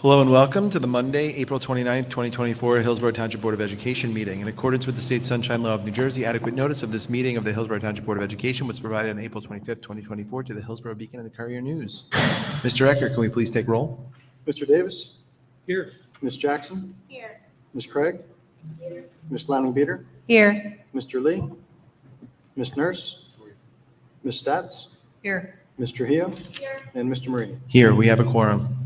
Hello and welcome to the Monday, April 29th, 2024 Hillsborough Township Board of Education meeting. In accordance with the State Sunshine Law of New Jersey, adequate notice of this meeting of the Hillsborough Township Board of Education was provided on April 25th, 2024 to the Hillsborough Beacon and the Courier News. Mr. Eckert, can we please take roll? Mr. Davis? Here. Ms. Jackson? Here. Ms. Craig? Here. Ms. Lanning-Beater? Here. Mr. Lee? Ms. Nurse? Ms. Stats? Here. Ms. Trujillo? Here. And Mr. Marini. Here, we have a quorum.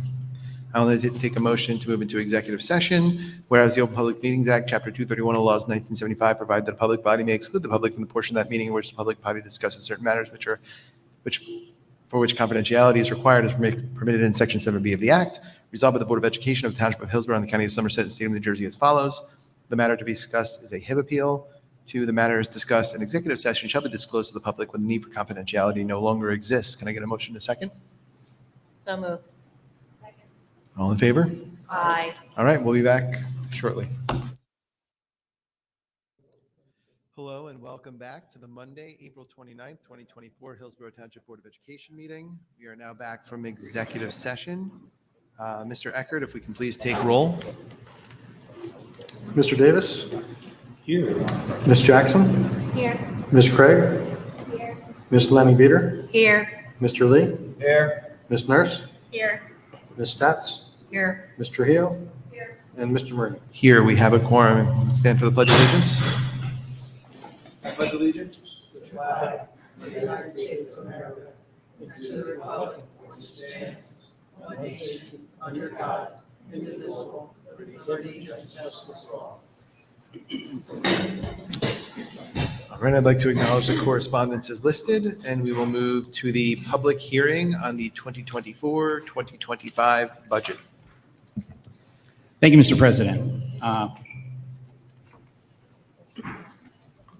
I'll take a motion to move into executive session. Whereas the Open Public Meetings Act, Chapter 231 of laws 1975 provide that a public body may exclude the public from the portion of that meeting in which the public body discusses certain matters for which confidentiality is required as permitted in Section 7B of the Act. Resolved by the Board of Education of the Township of Hillsborough and the County of Somerset and State of New Jersey as follows. The matter to be discussed is a HIB appeal. 2, the matter is discussed in executive session shall be disclosed to the public when the need for confidentiality no longer exists. Can I get a motion in a second? So moved. All in favor? Aye. All right, we'll be back shortly. Hello and welcome back to the Monday, April 29th, 2024 Hillsborough Township Board of Education meeting. We are now back from executive session. Mr. Eckert, if we can please take roll. Mr. Davis? Here. Ms. Jackson? Here. Ms. Craig? Here. Ms. Lanning-Beater? Here. Mr. Lee? Here. Ms. Nurse? Here. Ms. Stats? Here. Ms. Trujillo? Here. And Mr. Marini. Here, we have a quorum. Let's stand for the Pledge of Allegiance. I pledge allegiance to the flag of the United States of America and to the republic which stands one nation under God, indivisible, with liberty and justice for all. All right, I'd like to acknowledge the correspondence is listed, and we will move to the public hearing on the 2024-2025 budget. Thank you, Mr. President.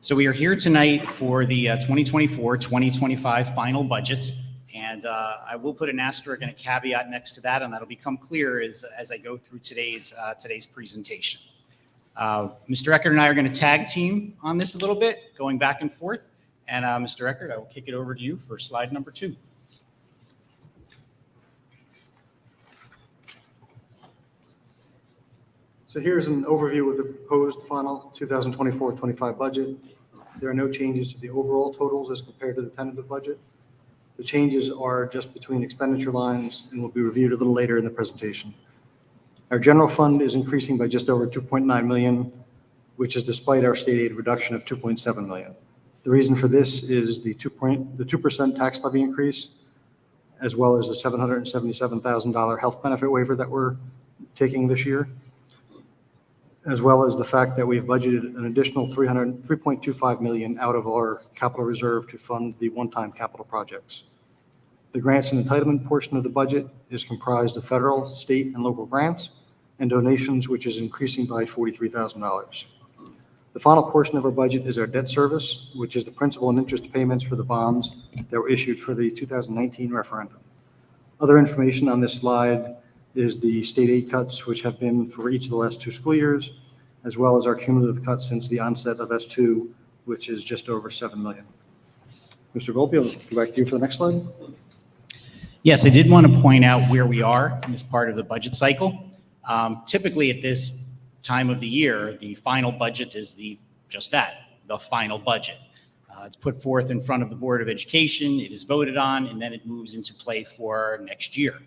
So we are here tonight for the 2024-2025 final budget, and I will put an asterisk and a caveat next to that, and that'll become clear as I go through today's presentation. Mr. Eckert and I are going to tag team on this a little bit, going back and forth. And Mr. Eckert, I will kick it over to you for slide number 2. So here's an overview of the proposed final 2024-25 budget. There are no changes to the overall totals as compared to the tentative budget. The changes are just between expenditure lines and will be reviewed a little later in the presentation. Our general fund is increasing by just over 2.9 million, which is despite our state aid reduction of 2.7 million. The reason for this is the 2% tax levy increase, as well as the $777,000 health benefit waiver that we're taking this year, as well as the fact that we've budgeted an additional 3.25 million out of our capital reserve to fund the one-time capital projects. The grants and entitlement portion of the budget is comprised of federal, state, and local grants and donations, which is increasing by $43,000. The final portion of our budget is our debt service, which is the principal and interest payments for the bonds that were issued for the 2019 referendum. Other information on this slide is the state aid cuts, which have been for each of the last 2 school years, as well as our cumulative cuts since the onset of S2, which is just over 7 million. Mr. Volpe, I'll go back to you for the next slide. Yes, I did want to point out where we are in this part of the budget cycle. Typically at this time of the year, the final budget is the final budget. It's put forth in front of the Board of Education, it is voted on, and then it moves into play for next year.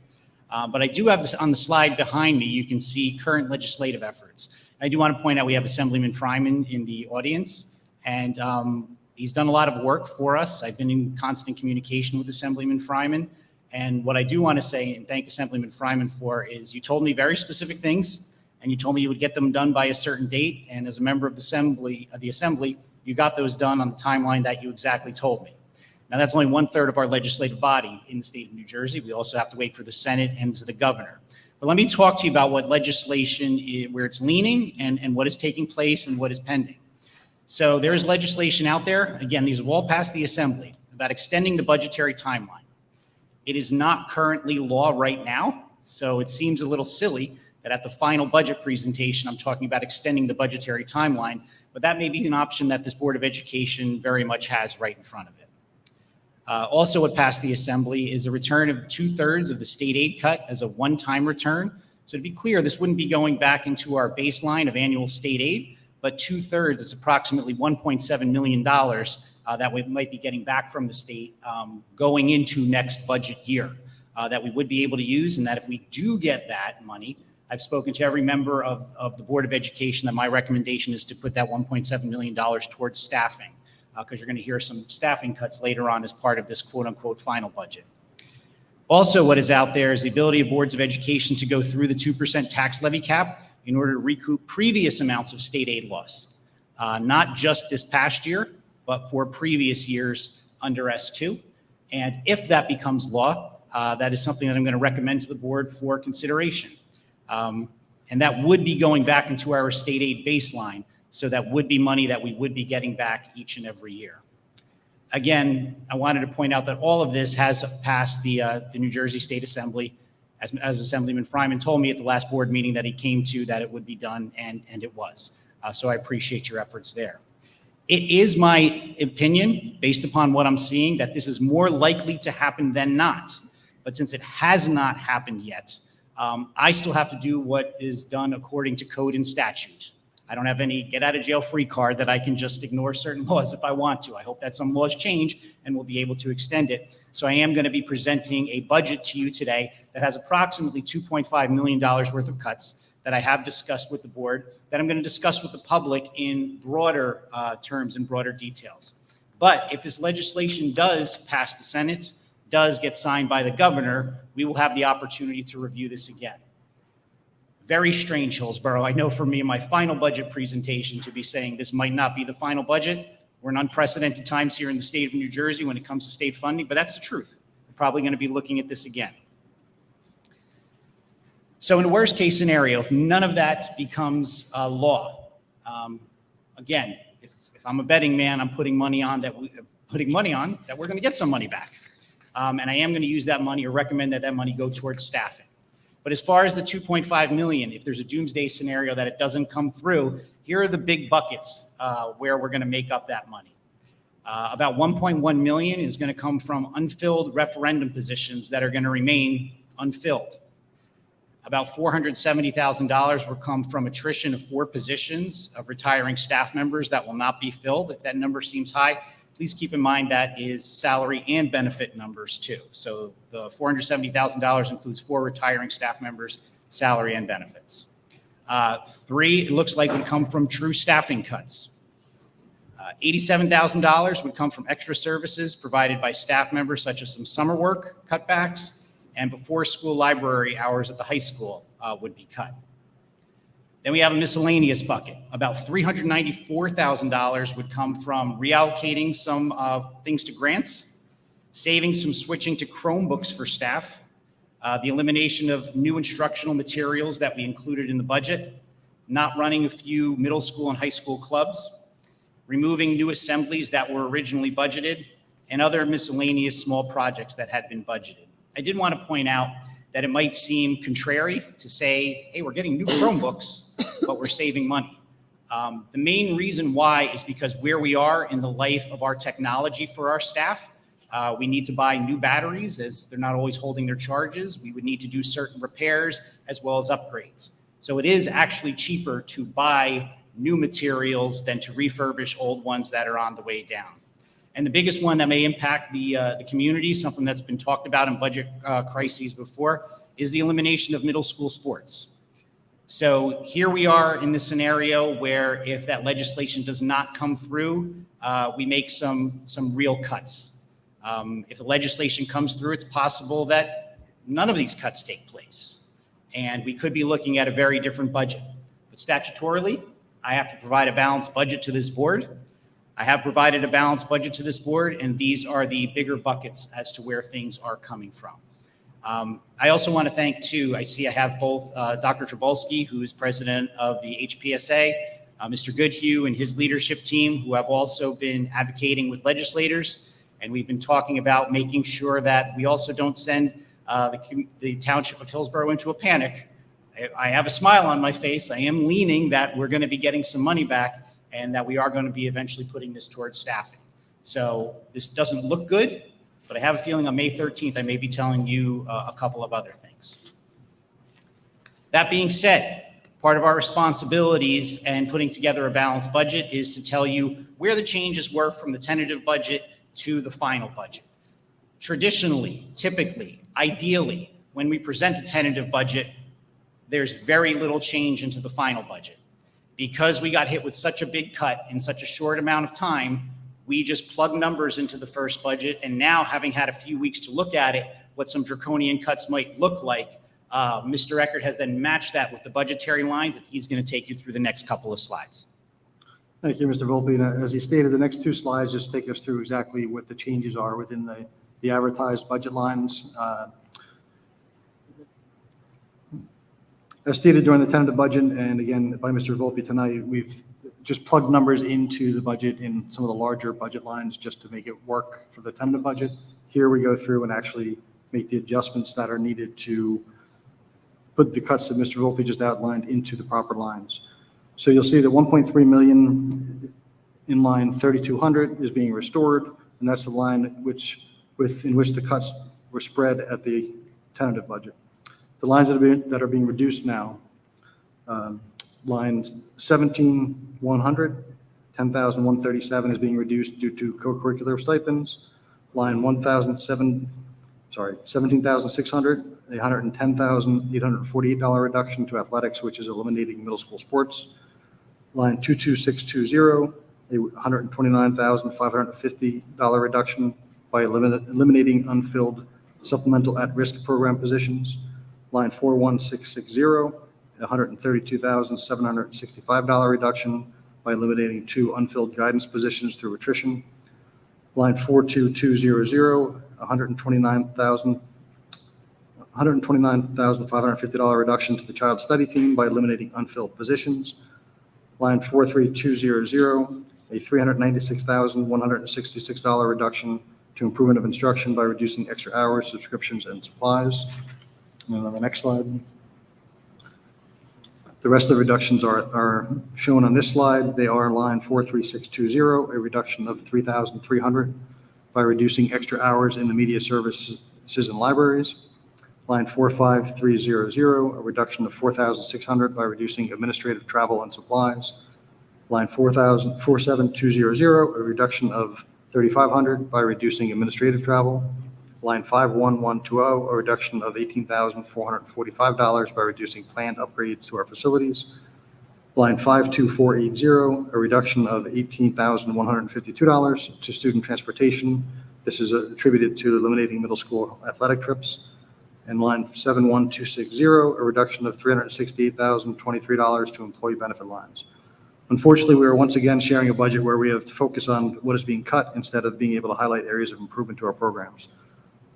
But I do have this on the slide behind me. You can see current legislative efforts. I do want to point out we have Assemblyman Fryman in the audience, and he's done a lot of work for us. I've been in constant communication with Assemblyman Fryman. And what I do want to say and thank Assemblyman Fryman for is you told me very specific things, and you told me you would get them done by a certain date. And as a member of the Assembly, you got those done on the timeline that you exactly told me. Now, that's only 1/3 of our legislative body in the state of New Jersey. We also have to wait for the Senate and the governor. But let me talk to you about what legislation, where it's leaning and what is taking place and what is pending. So there is legislation out there. Again, these have all passed the Assembly about extending the budgetary timeline. It is not currently law right now, so it seems a little silly that at the final budget presentation, I'm talking about extending the budgetary timeline, but that may be an option that this Board of Education very much has right in front of it. Also what passed the Assembly is a return of 2/3 of the state aid cut as a one-time return So to be clear, this wouldn't be going back into our baseline of annual state aid, but 2/3 is approximately $1.7 million that we might be getting back from the state going into next budget year that we would be able to use. And that if we do get that money, I've spoken to every member of the Board of Education that my recommendation is to put that $1.7 million towards staffing, because you're going to hear some staffing cuts later on as part of this quote unquote final budget. Also, what is out there is the ability of boards of education to go through the 2% tax levy cap in order to recoup previous amounts of state aid loss, not just this past year, but for previous years under S2. And if that becomes law, that is something that I'm going to recommend to the board for consideration. And that would be going back into our state aid baseline. So that would be money that we would be getting back each and every year. Again, I wanted to point out that all of this has passed the New Jersey State Assembly, as Assemblyman Fryman told me at the last board meeting that he came to, that it would be done, and it was. So I appreciate your efforts there. It is my opinion, based upon what I'm seeing, that this is more likely to happen than not. But since it has not happened yet, I still have to do what is done according to code and statute. I don't have any get out of jail free card that I can just ignore certain laws if I want to. I hope that some laws change and we'll be able to extend it. So I am going to be presenting a budget to you today that has approximately $2.5 million worth of cuts that I have discussed with the board, that I'm going to discuss with the public in broader terms and broader details. But if this legislation does pass the Senate, does get signed by the governor, we will have the opportunity to review this again. Very strange, Hillsborough. I know for me in my final budget presentation to be saying this might not be the final budget. We're in unprecedented times here in the state of New Jersey when it comes to state funding, but that's the truth. We're probably going to be looking at this again. So in a worst case scenario, if none of that becomes law, again, if I'm a betting man, I'm putting money on that we're going to get some money back. And I am going to use that money or recommend that money go towards staffing. But as far as the 2.5 million, if there's a doomsday scenario that it doesn't come through, here are the big buckets where we're going to make up that money. About 1.1 million is going to come from unfilled referendum positions that are going to remain unfilled. About $470,000 will come from attrition of 4 positions of retiring staff members that will not be filled. If that number seems high, please keep in mind that is salary and benefit numbers too. So the $470,000 includes 4 retiring staff members, salary and benefits. 3, it looks like would come from true staffing cuts. $87,000 would come from extra services provided by staff members, such as some summer work cutbacks, and before school library hours at the high school would be cut. Then we have a miscellaneous bucket. About $394,000 would come from reallocating some things to grants, saving some switching to Chromebooks for staff, the elimination of new instructional materials that we included in the budget, not running a few middle school and high school clubs, removing new assemblies that were originally budgeted, and other miscellaneous small projects that had been budgeted. I did want to point out that it might seem contrary to say, hey, we're getting new Chromebooks, but we're saving money. The main reason why is because where we are in the life of our technology for our staff, we need to buy new batteries as they're not always holding their charges. We would need to do certain repairs as well as upgrades. So it is actually cheaper to buy new materials than to refurbish old ones that are on the way down. And the biggest one that may impact the community, something that's been talked about in budget crises before, is the elimination of middle school sports. So here we are in this scenario where if that legislation does not come through, we make some real cuts. If the legislation comes through, it's possible that none of these cuts take place. And we could be looking at a very different budget. But statutorily, I have to provide a balanced budget to this board. I have provided a balanced budget to this board, and these are the bigger buckets as to where things are coming from. I also want to thank, too, I see I have both Dr. Trabolsky, who is president of the HPSA, Mr. Goodhue and his leadership team, who have also been advocating with legislators, and we've been talking about making sure that we also don't send the township of Hillsborough into a panic. I have a smile on my face. I am leaning that we're going to be getting some money back, and that we are going to be eventually putting this towards staffing. So this doesn't look good, but I have a feeling on May 13th, I may be telling you a couple of other things. That being said, part of our responsibilities and putting together a balanced budget is to tell you where the changes were from the tentative budget to the final budget. Traditionally, typically, ideally, when we present a tentative budget, there's very little change into the final budget. Because we got hit with such a big cut in such a short amount of time, we just plug numbers into the first budget, and now, having had a few weeks to look at it, what some draconian cuts might look like, Mr. Eckert has then matched that with the budgetary lines that he's going to take you through the next couple of slides. Thank you, Mr. Volpe. And as he stated, the next two slides just take us through exactly what the changes are within the advertised budget lines. As stated during the tentative budget, and again by Mr. Volpe tonight, we've just plugged numbers into the budget in some of the larger budget lines just to make it work for the tentative budget. Here we go through and actually make the adjustments that are needed to put the cuts that Mr. Volpe just outlined into the proper lines. So you'll see that 1.3 million in line 3200 is being restored, and that's the line in which the cuts were spread at the tentative budget. The lines that are being reduced now, lines 17,100, 10,137 is being reduced due to co-curricular stipends. Line 17,600, a $110,848 reduction to athletics, which is eliminating middle school sports. Line 22620, a $129,550 reduction by eliminating unfilled supplemental at-risk program positions. Line 41660, a $132,765 reduction by eliminating 2 unfilled guidance positions through attrition. Line 42200, $129,550 reduction to the child study team by eliminating unfilled positions. Line 43200, a $396,166 reduction to improvement of instruction by reducing extra hours, subscriptions, and supplies. And on the next slide. The rest of the reductions are shown on this slide. They are line 43620, a reduction of $3,300 by reducing extra hours in the media services and libraries. Line 45300, a reduction of $4,600 by reducing administrative travel and supplies. Line 47200, a reduction of $3,500 by reducing administrative travel. Line 51120, a reduction of $18,445 by reducing planned upgrades to our facilities. Line 52480, a reduction of $18,152 to student transportation. This is attributed to eliminating middle school athletic trips. And line 71260, a reduction of $368,023 to employee benefit lines. Unfortunately, we are once again sharing a budget where we have to focus on what is being cut instead of being able to highlight areas of improvement to our programs.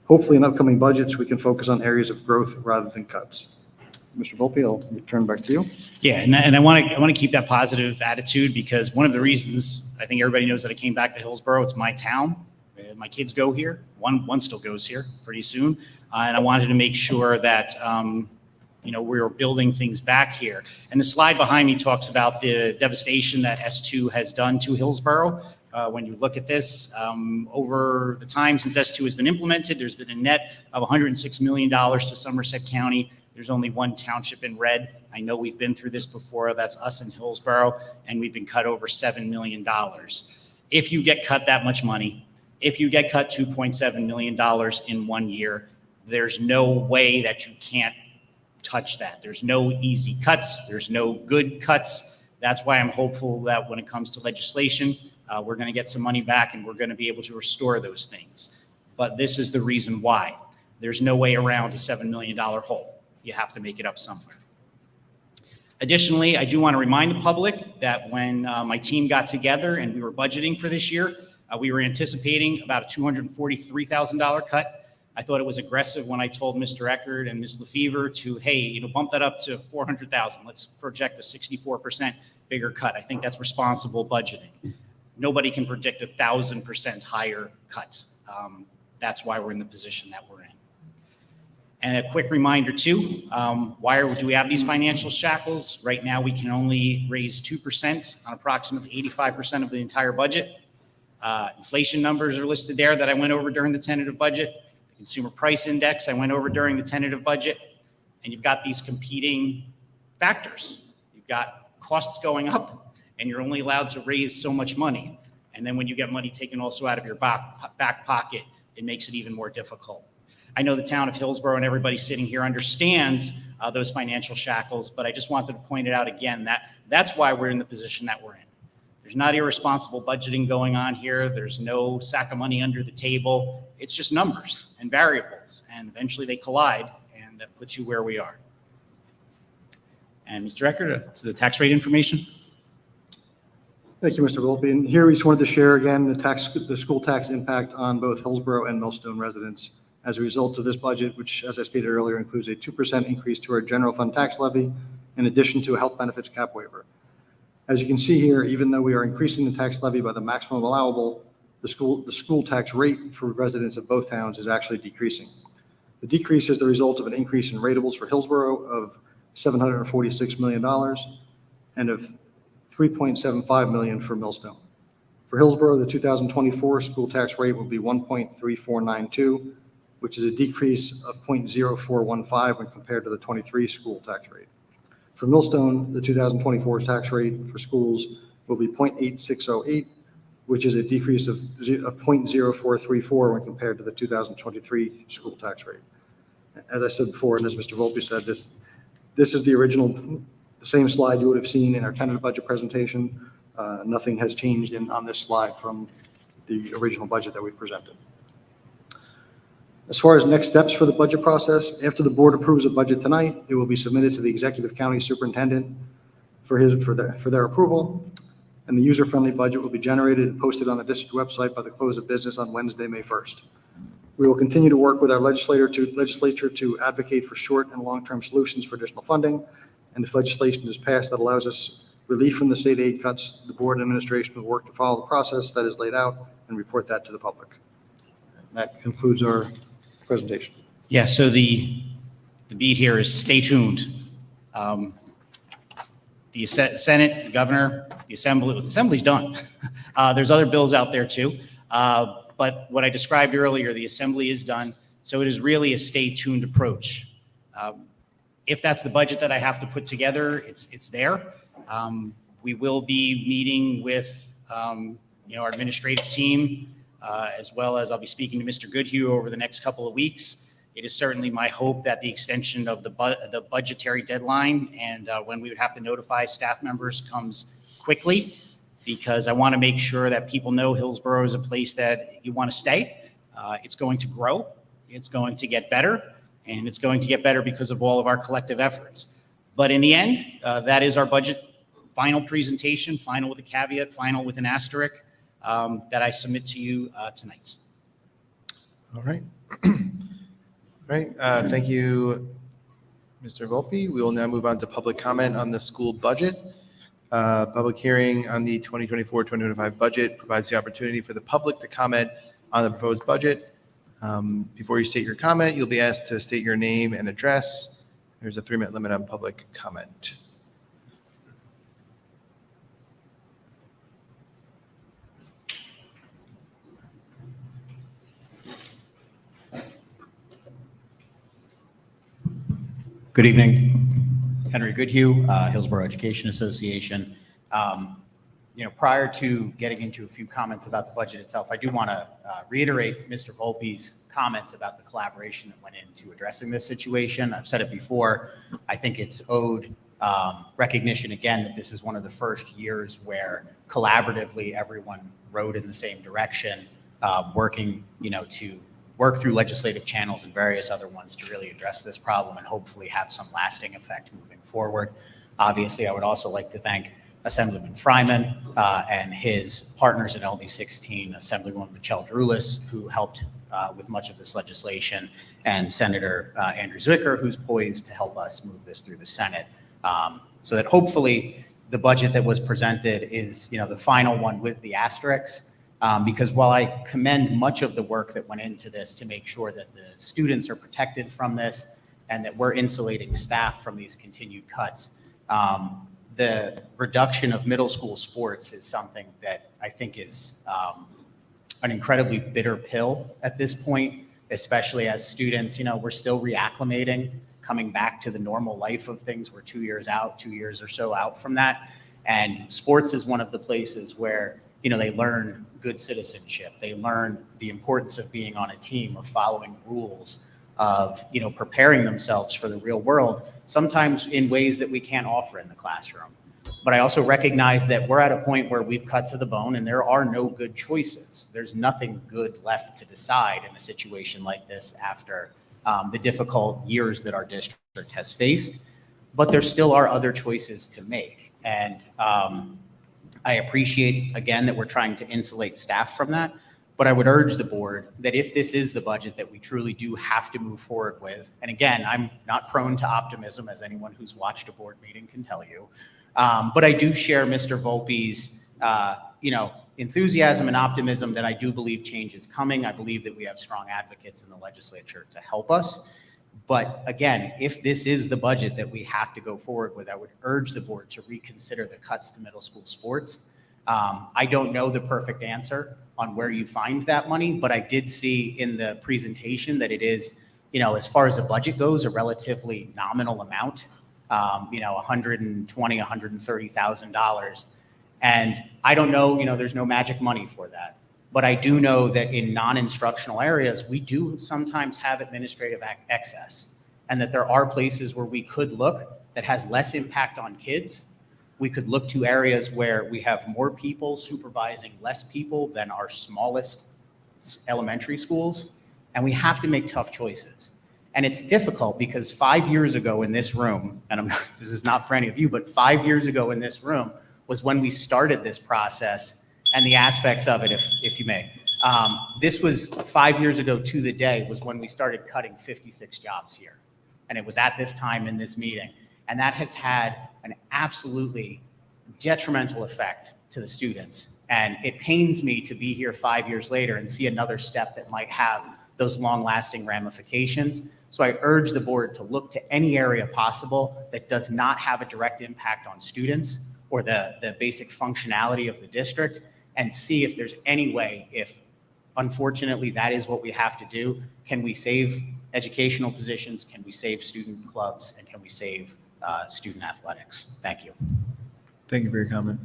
Hopefully, in upcoming budgets, we can focus on areas of growth rather than cuts. Mr. Volpe, I'll turn back to you. Yeah, and I want to keep that positive attitude, because one of the reasons I think everybody knows that I came back to Hillsborough, it's my town. My kids go here. One still goes here pretty soon, and I wanted to make sure that we were building things back here. And the slide behind me talks about the devastation that S2 has done to Hillsborough. When you look at this, over the time since S2 has been implemented, there's been a net of $106 million to Somerset County. There's only one township in red. I know we've been through this before. That's us in Hillsborough, and we've been cut over $7 million. If you get cut that much money, if you get cut $2.7 million in 1 year, there's no way that you can't touch that. There's no easy cuts. There's no good cuts. That's why I'm hopeful that when it comes to legislation, we're going to get some money back and we're going to be able to restore those things. But this is the reason why. There's no way around a $7 million hole. You have to make it up somewhere. Additionally, I do want to remind the public that when my team got together and we were budgeting for this year, we were anticipating about a $243,000 cut. I thought it was aggressive when I told Mr. Eckert and Ms. Lefevre to, hey, bump that up to $400,000. Let's project a 64% bigger cut. I think that's responsible budgeting. Nobody can predict 1,000% higher cuts. That's why we're in the position that we're in. And a quick reminder too, why do we have these financial shackles? Right now, we can only raise 2% on approximately 85% of the entire budget. Inflation numbers are listed there that I went over during the tentative budget. The consumer price index I went over during the tentative budget. And you've got these competing factors. You've got costs going up, and you're only allowed to raise so much money. And then when you get money taken also out of your back pocket, it makes it even more difficult. I know the town of Hillsborough and everybody sitting here understands those financial shackles, but I just wanted to point it out again, that's why we're in the position that we're in. There's not irresponsible budgeting going on here. There's no sack of money under the table. It's just numbers and variables, and eventually they collide, and that puts you where we are. And Mr. Eckert, to the tax rate information. Thank you, Mr. Volpe. And here we just wanted to share again the school tax impact on both Hillsborough and Millstone residents as a result of this budget, which, as I stated earlier, includes a 2% increase to our general fund tax levy in addition to a health benefits cap waiver. As you can see here, even though we are increasing the tax levy by the maximum allowable, the school tax rate for residents of both towns is actually decreasing. The decrease is the result of an increase in rateables for Hillsborough of $746 million and of $3.75 million for Millstone. For Hillsborough, the 2024 school tax rate will be 1.3492, which is a decrease of 0.0415 when compared to the 23 school tax rate. For Millstone, the 2024 tax rate for schools will be 0.8608, which is a decrease of 0.0434 when compared to the 2023 school tax rate. As I said before, and as Mr. Volpe said, this is the original, the same slide you would have seen in our tentative budget presentation. Nothing has changed on this slide from the original budget that we presented. As far as next steps for the budget process, after the board approves a budget tonight, it will be submitted to the executive county superintendent for their approval, and the user-friendly budget will be generated and posted on the district website by the close of business on Wednesday, May 1st. We will continue to work with our legislature to advocate for short and long-term solutions for additional funding, and if legislation is passed that allows us relief from the state aid cuts, the board and administration will work to follow the process that is laid out and report that to the public. That concludes our presentation. Yeah, so the beat here is stay tuned. The Senate, the governor, the assembly's done. There's other bills out there too. But what I described earlier, the assembly is done. So it is really a stay tuned approach. If that's the budget that I have to put together, it's there. We will be meeting with our administrative team, as well as I'll be speaking to Mr. Goodhue over the next couple of weeks. It is certainly my hope that the extension of the budgetary deadline and when we would have to notify staff members comes quickly, because I want to make sure that people know Hillsborough is a place that you want to stay. It's going to grow, it's going to get better, and it's going to get better because of all of our collective efforts. But in the end, that is our budget final presentation, final with a caveat, final with an asterisk, that I submit to you tonight. All right. All right. Thank you, Mr. Volpe. We will now move on to public comment on the school budget. Public hearing on the 2024-2025 budget provides the opportunity for the public to comment on the proposed budget. Before you state your comment, you'll be asked to state your name and address. There's a 3-minute limit on public comment. Good evening. Henry Goodhue, Hillsborough Education Association. Prior to getting into a few comments about the budget itself, I do want to reiterate Mr. Volpe's comments about the collaboration that went into addressing this situation. I've said it before. I think it's owed recognition again that this is one of the first years where collaboratively everyone rowed in the same direction, working, to work through legislative channels and various other ones to really address this problem and hopefully have some lasting effect moving forward. Obviously, I would also like to thank Assemblyman Fryman and his partners at LD 16, Assemblywoman Michelle Drulis, who helped with much of this legislation, and Senator Andrew Zwicker, who's poised to help us move this through the Senate, so that hopefully the budget that was presented is, the final one with the asterisks. Because while I commend much of the work that went into this to make sure that the students are protected from this and that we're insulating staff from these continued cuts, the reduction of middle school sports is something that I think is an incredibly bitter pill at this point, especially as students, we're still reacclimating coming back to the normal life of things. We're 2 years out, 2 years or so out from that. And sports is one of the places where, they learn good citizenship. They learn the importance of being on a team, of following rules, of, preparing themselves for the real world, sometimes in ways that we can't offer in the classroom. But I also recognize that we're at a point where we've cut to the bone and there are no good choices. There's nothing good left to decide in a situation like this after the difficult years that our district has faced. But there still are other choices to make. And I appreciate, again, that we're trying to insulate staff from that. But I would urge the board that if this is the budget that we truly do have to move forward with, and again, I'm not prone to optimism, as anyone who's watched a board meeting can tell you, but I do share Mr. Volpe's, enthusiasm and optimism that I do believe change is coming. I believe that we have strong advocates in the legislature to help us. But again, if this is the budget that we have to go forward with, I would urge the board to reconsider the cuts to middle school sports. I don't know the perfect answer on where you find that money, but I did see in the presentation that it is, as far as the budget goes, a relatively nominal amount, $120,000, $130,000. And I don't know, there's no magic money for that. But I do know that in non-instructional areas, we do sometimes have administrative excess, and that there are places where we could look that has less impact on kids. We could look to areas where we have more people supervising less people than our smallest elementary schools, and we have to make tough choices. And it's difficult because 5 years ago in this room, and this is not for any of you, but 5 years ago in this room was when we started this process and the aspects of it, if you may. This was 5 years ago to the day was when we started cutting 56 jobs here. And it was at this time in this meeting. And that has had an absolutely detrimental effect to the students. And it pains me to be here 5 years later and see another step that might have those long-lasting ramifications. So I urge the board to look to any area possible that does not have a direct impact on students or the basic functionality of the district, and see if there's any way, if unfortunately that is what we have to do, can we save educational positions, can we save student clubs, and can we save student athletics? Thank you. Thank you for your comment.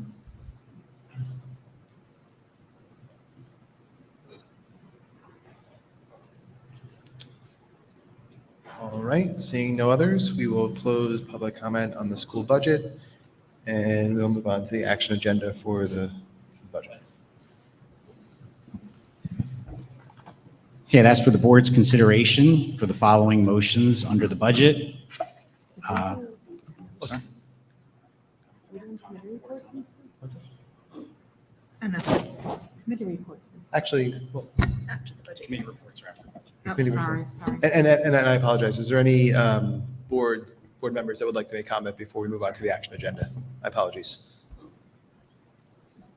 All right, seeing no others, we will close public comment on the school budget, and we'll move on to the action agenda for the budget. Okay, I'd ask for the board's consideration for the following motions under the budget. Sorry? What's that? Committee reports. Actually, well, After the budget. Committee reports are after the budget. Oh, committee sorry. and I apologize. Is there any board members that would like to make comment before we move on to the action agenda? My apologies.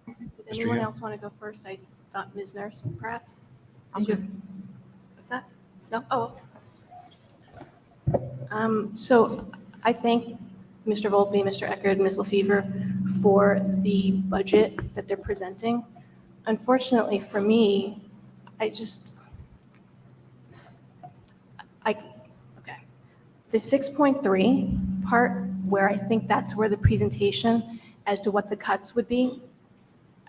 Did Mr. anyone Yan? else want to go first? I thought Ms. Nurse, perhaps? Did you- What's that? No? Oh. So I thank Mr. Volpe, Mr. Eckert, Ms. LaFever for the budget that they're presenting. Unfortunately for me, okay. The 6.3 part, where I think that's where the presentation as to what the cuts would be,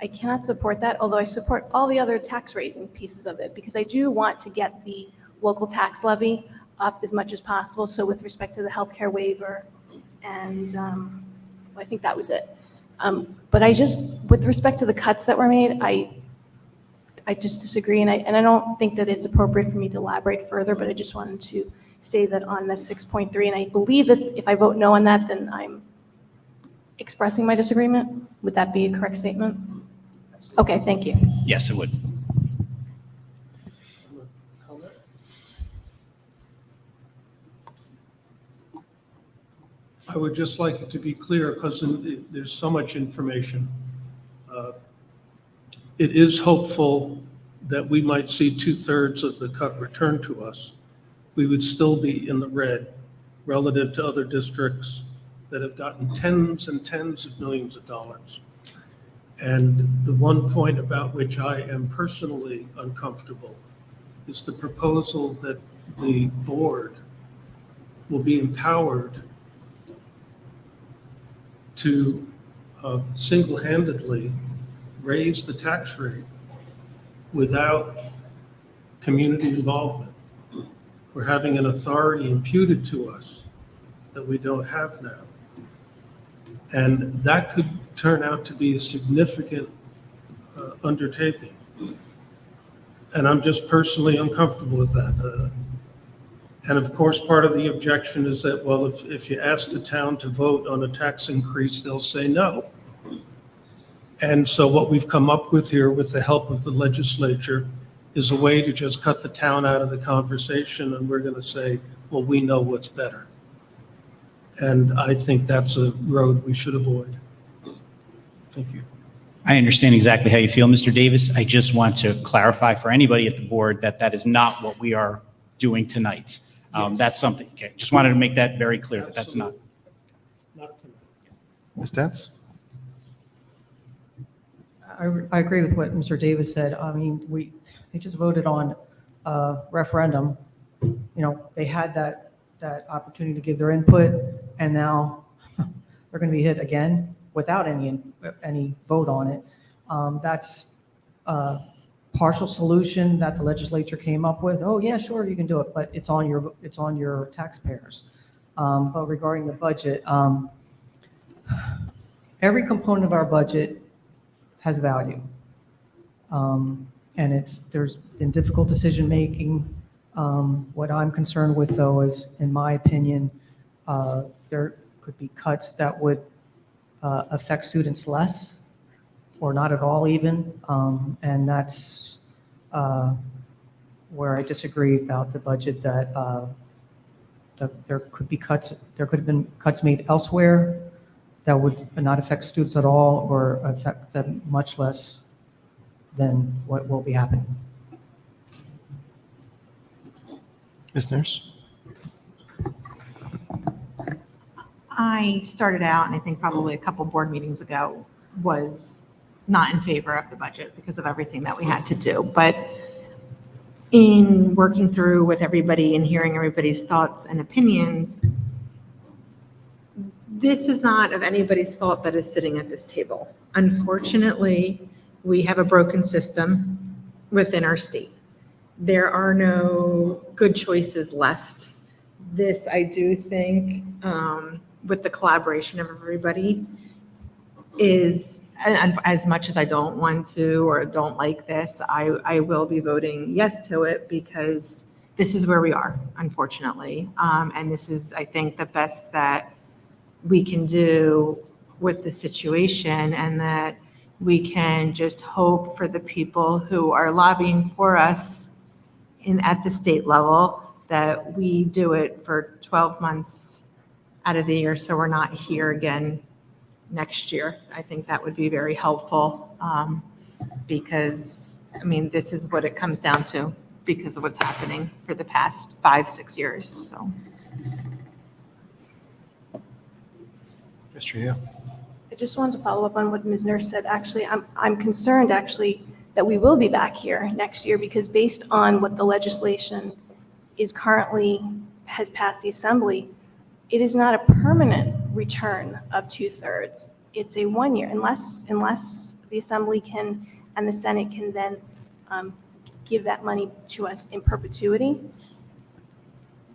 I cannot support that, although I support all the other tax raising pieces of it, because I do want to get the local tax levy up as much as possible. So with respect to the healthcare waiver, and I think that was it. But with respect to the cuts that were made, I just disagree, and I don't think that it's appropriate for me to elaborate further, but I just wanted to say that on the 6.3, and I believe that if I vote no on that, then I'm expressing my disagreement. Would that be a correct statement? Okay, thank you. Yes, it would. I would just like it to be clear, because there's so much information. It is hopeful that we might see 2/3 of the cut returned to us. We would still be in the red relative to other districts that have gotten tens and tens of millions of dollars. And the one point about which I am personally uncomfortable is the proposal that the board will be empowered to single-handedly raise the tax rate without community involvement. We're having an authority imputed to us that we don't have now. And that could turn out to be a significant undertaking. And I'm just personally uncomfortable with that. And of course, part of the objection is that, well, if you ask the town to vote on a tax increase, they'll say no. And so what we've come up with here with the help of the legislature is a way to just cut the town out of the conversation, and we're going to say, well, we know what's better. And I think that's a road we should avoid. Thank you. I understand exactly how you feel, Mr. Davis. I just want to clarify for anybody at the board that that is not what we are doing tonight. That's something, okay, just wanted to make that very clear that that's not. Not tonight. Ms. Dents? I agree with what Mr. Davis said. I mean, they just voted on a referendum. You know, they had that opportunity to give their input, and now they're going to be hit again without any vote on it. That's a partial solution that the legislature came up with. Oh yeah, sure, you can do it, but it's on your taxpayers. But regarding the budget, every component of our budget has value. And there's been difficult decision making. What I'm concerned with, though, is, in my opinion, there could be cuts that would affect students less, or not at all even. And that's where I disagree about the budget, that there could be cuts, there could have been cuts made elsewhere that would not affect students at all, or affect them much less than what will be happening. Ms. Nurse? I started out, and I think probably a couple board meetings ago, was not in favor of the budget because of everything that we had to do. But in working through with everybody and hearing everybody's thoughts and opinions, this is not of anybody's fault that is sitting at this table. Unfortunately, we have a broken system within our state. There are no good choices left. This, I do think, with the collaboration of everybody, is, and as much as I don't want to or don't like this, I will be voting yes to it, because this is where we are, unfortunately. And this is, I think, the best that we can do with the situation, and that we can just hope for the people who are lobbying for us at the state level, that we do it for 12 months out of the year, so we're not here again next year. I think that would be very helpful, because, I mean, this is what it comes down to because of what's happening for the past 5-6 years, so. Mr. Yu? I just wanted to follow up on what Ms. Nurse said. Actually, I'm concerned, actually, that we will be back here next year, because based on what the legislation is currently has passed the Assembly, it is not a permanent return of 2/3. It's a 1 year, unless the Assembly can and the Senate can then give that money to us in perpetuity.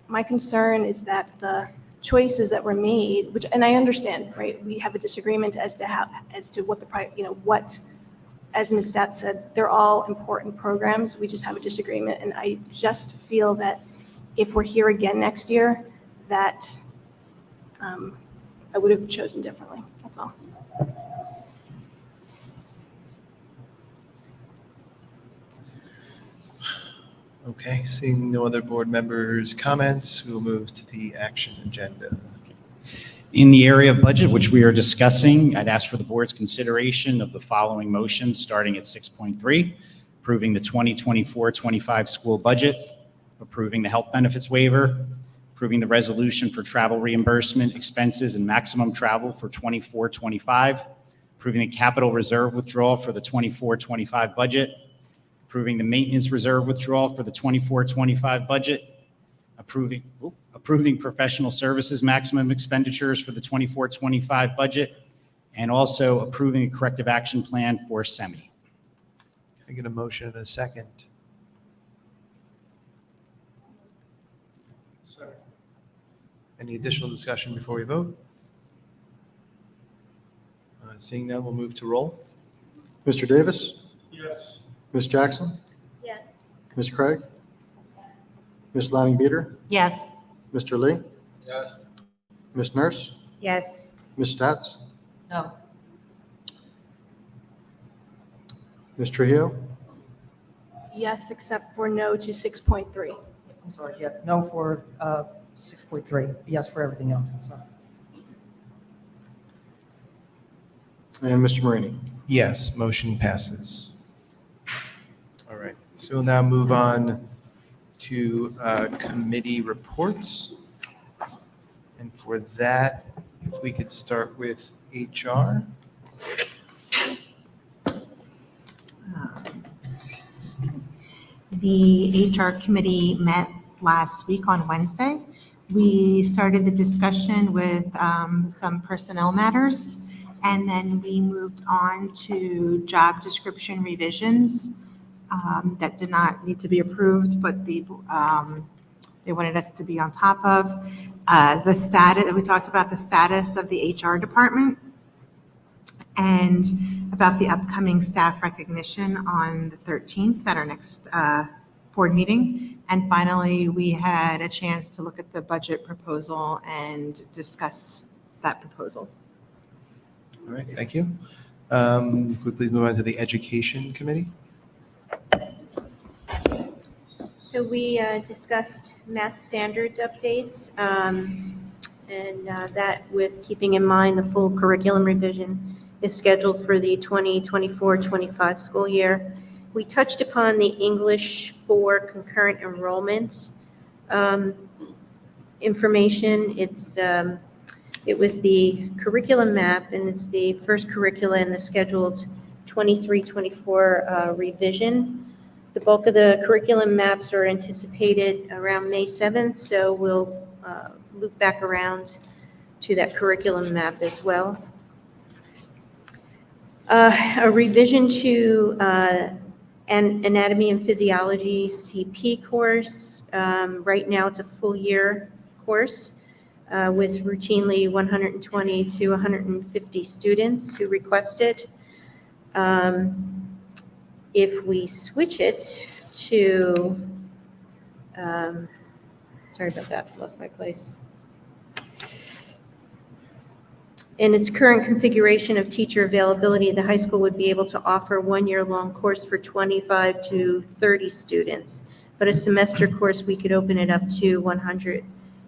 My concern is that the choices that were made, which, and I understand, right? We have a disagreement as to what what, as Ms. Stats said, they're all important programs. We just have a disagreement, and I just feel that if we're here again next year, that I would have chosen differently. That's all. Okay, seeing no other board members' comments, we will move to the action agenda. In the area of budget, which we are discussing, I'd ask for the board's consideration of the following motions, starting at 6.3, approving the 2024-25 school budget, approving the health benefits waiver, approving the resolution for travel reimbursement expenses and maximum travel for 24-25, approving the capital reserve withdrawal for the 24-25 budget, approving the maintenance reserve withdrawal for the 24-25 budget, approving approving professional services maximum expenditures for the 24-25 budget, and also approving a corrective action plan for SEMI. Can I get a motion and a second? Any additional discussion before we vote? Seeing none, we'll move to roll. Mr. Davis? Yes. Ms. Jackson? Yes. Ms. Craig? Ms. Lanning Beater? Yes. Mr. Lee? Yes. Ms. Nurse? Yes. Ms. Stats? No. Ms. Trujillo? Yes, except for no to 6.3. I'm sorry, yeah, no for 6.3, yes for everything else, sorry. And Mr. Marini? Yes, motion passes. All right, so we'll now move on to committee reports. And for that, if we could start with HR. The HR committee met last week on Wednesday. We started the discussion with some personnel matters, and then we moved on to job description revisions that did not need to be approved, but they wanted us to be on top of. The status, we talked about the status of the HR department and about the upcoming staff recognition on the 13th at our next board meeting. And finally, we had a chance to look at the budget proposal and discuss that proposal. All right, thank you. Could we please move on to the education committee? So we discussed math standards updates, and that with keeping in mind the full curriculum revision is scheduled for the 2024-25 school year. We touched upon the English for concurrent enrollment information. It was the curriculum map, and it's the first curricula in the scheduled 23-24 revision. The bulk of the curriculum maps are anticipated around May 7th, so we'll loop back around to that curriculum map as well. A revision to an anatomy and physiology CP course. Right now, it's a full year course with routinely 120 to 150 students who request it. If we switch it to, sorry about that, lost my place. In its current configuration of teacher availability, the high school would be able to offer one-year-long course for 25 to 30 students. But a semester course, we could open it up to 100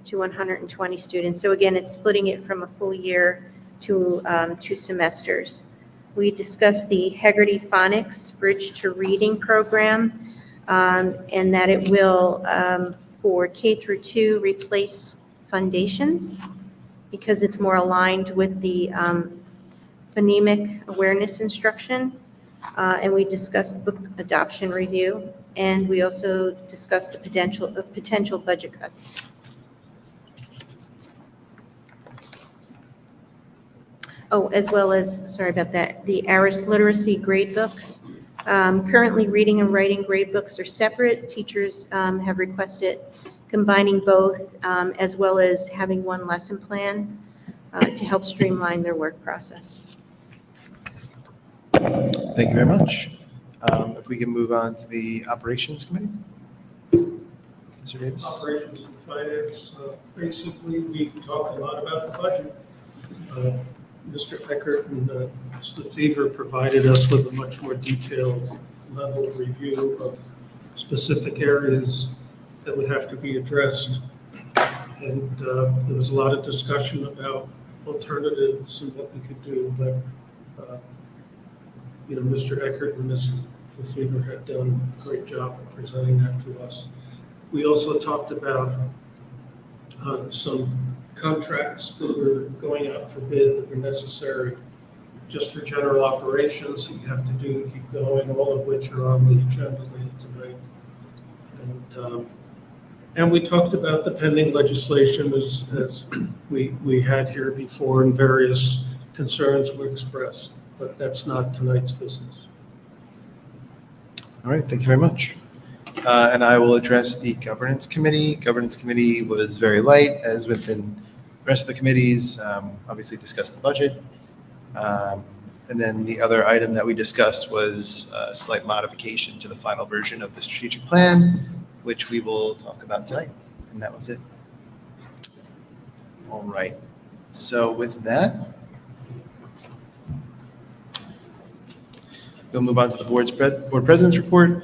to 120 students. So again, it's splitting it from a full year to 2 semesters. We discussed the Hegarty Phonics Bridge to Reading program, and that it will, for K through 2, replace foundations because it's more aligned with the phonemic awareness instruction. And we discussed book adoption review, and we also discussed the potential budget cuts. Oh, as well as, sorry about that, the ARIS Literacy Gradebook. Currently, reading and writing gradebooks are separate. Teachers have requested combining both, as well as having one lesson plan to help streamline their work process. Thank you very much. If we can move on to the operations committee. Mr. Davis? Operations and finance, basically, we talked a lot about the budget. Mr. Eckert and Mr. Fever provided us with a much more detailed level of review of specific areas that would have to be addressed. And there was a lot of discussion about alternatives and what we could do, but Mr. Eckert and Mr. Fever have done a great job of presenting that to us. We also talked about some contracts that were going out for bid that were necessary just for general operations that you have to do to keep going, all of which are on the agenda later tonight. And And we talked about the pending legislation as we had here before, and various concerns were expressed, but that's not tonight's business. All right, thank you very much. And I will address the Governance Committee. Governance Committee was very light, as within the rest of the committees. Obviously discussed the budget. And then the other item that we discussed was a slight modification to the final version of the strategic plan, which we will talk about tonight. And that was it. All right. So with that, we'll move on to the board president's report.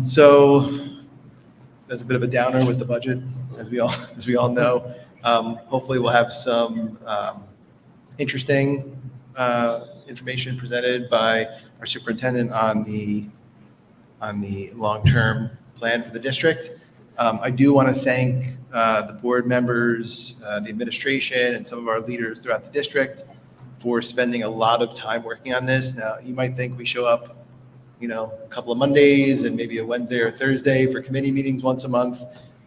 So there's a bit of a downer with the budget, as we all know. Hopefully, we'll have some interesting information presented by our superintendent on the long-term plan for the district. I do want to thank the board members, the administration, and some of our leaders throughout the district for spending a lot of time working on this. Now, you might think we show up, a couple of Mondays and maybe a Wednesday or Thursday for committee meetings once a month.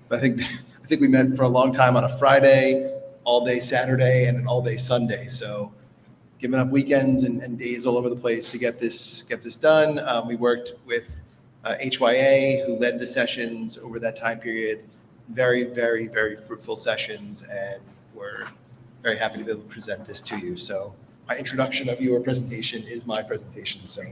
But I think we met for a long time on a Friday, all day Saturday, and an all day Sunday. So giving up weekends and days all over the place to get this done. We worked with HYA, who led the sessions over that time period. Very, very, very fruitful sessions, and we're very happy to be able to present this to you. So my introduction of your presentation is my presentation. So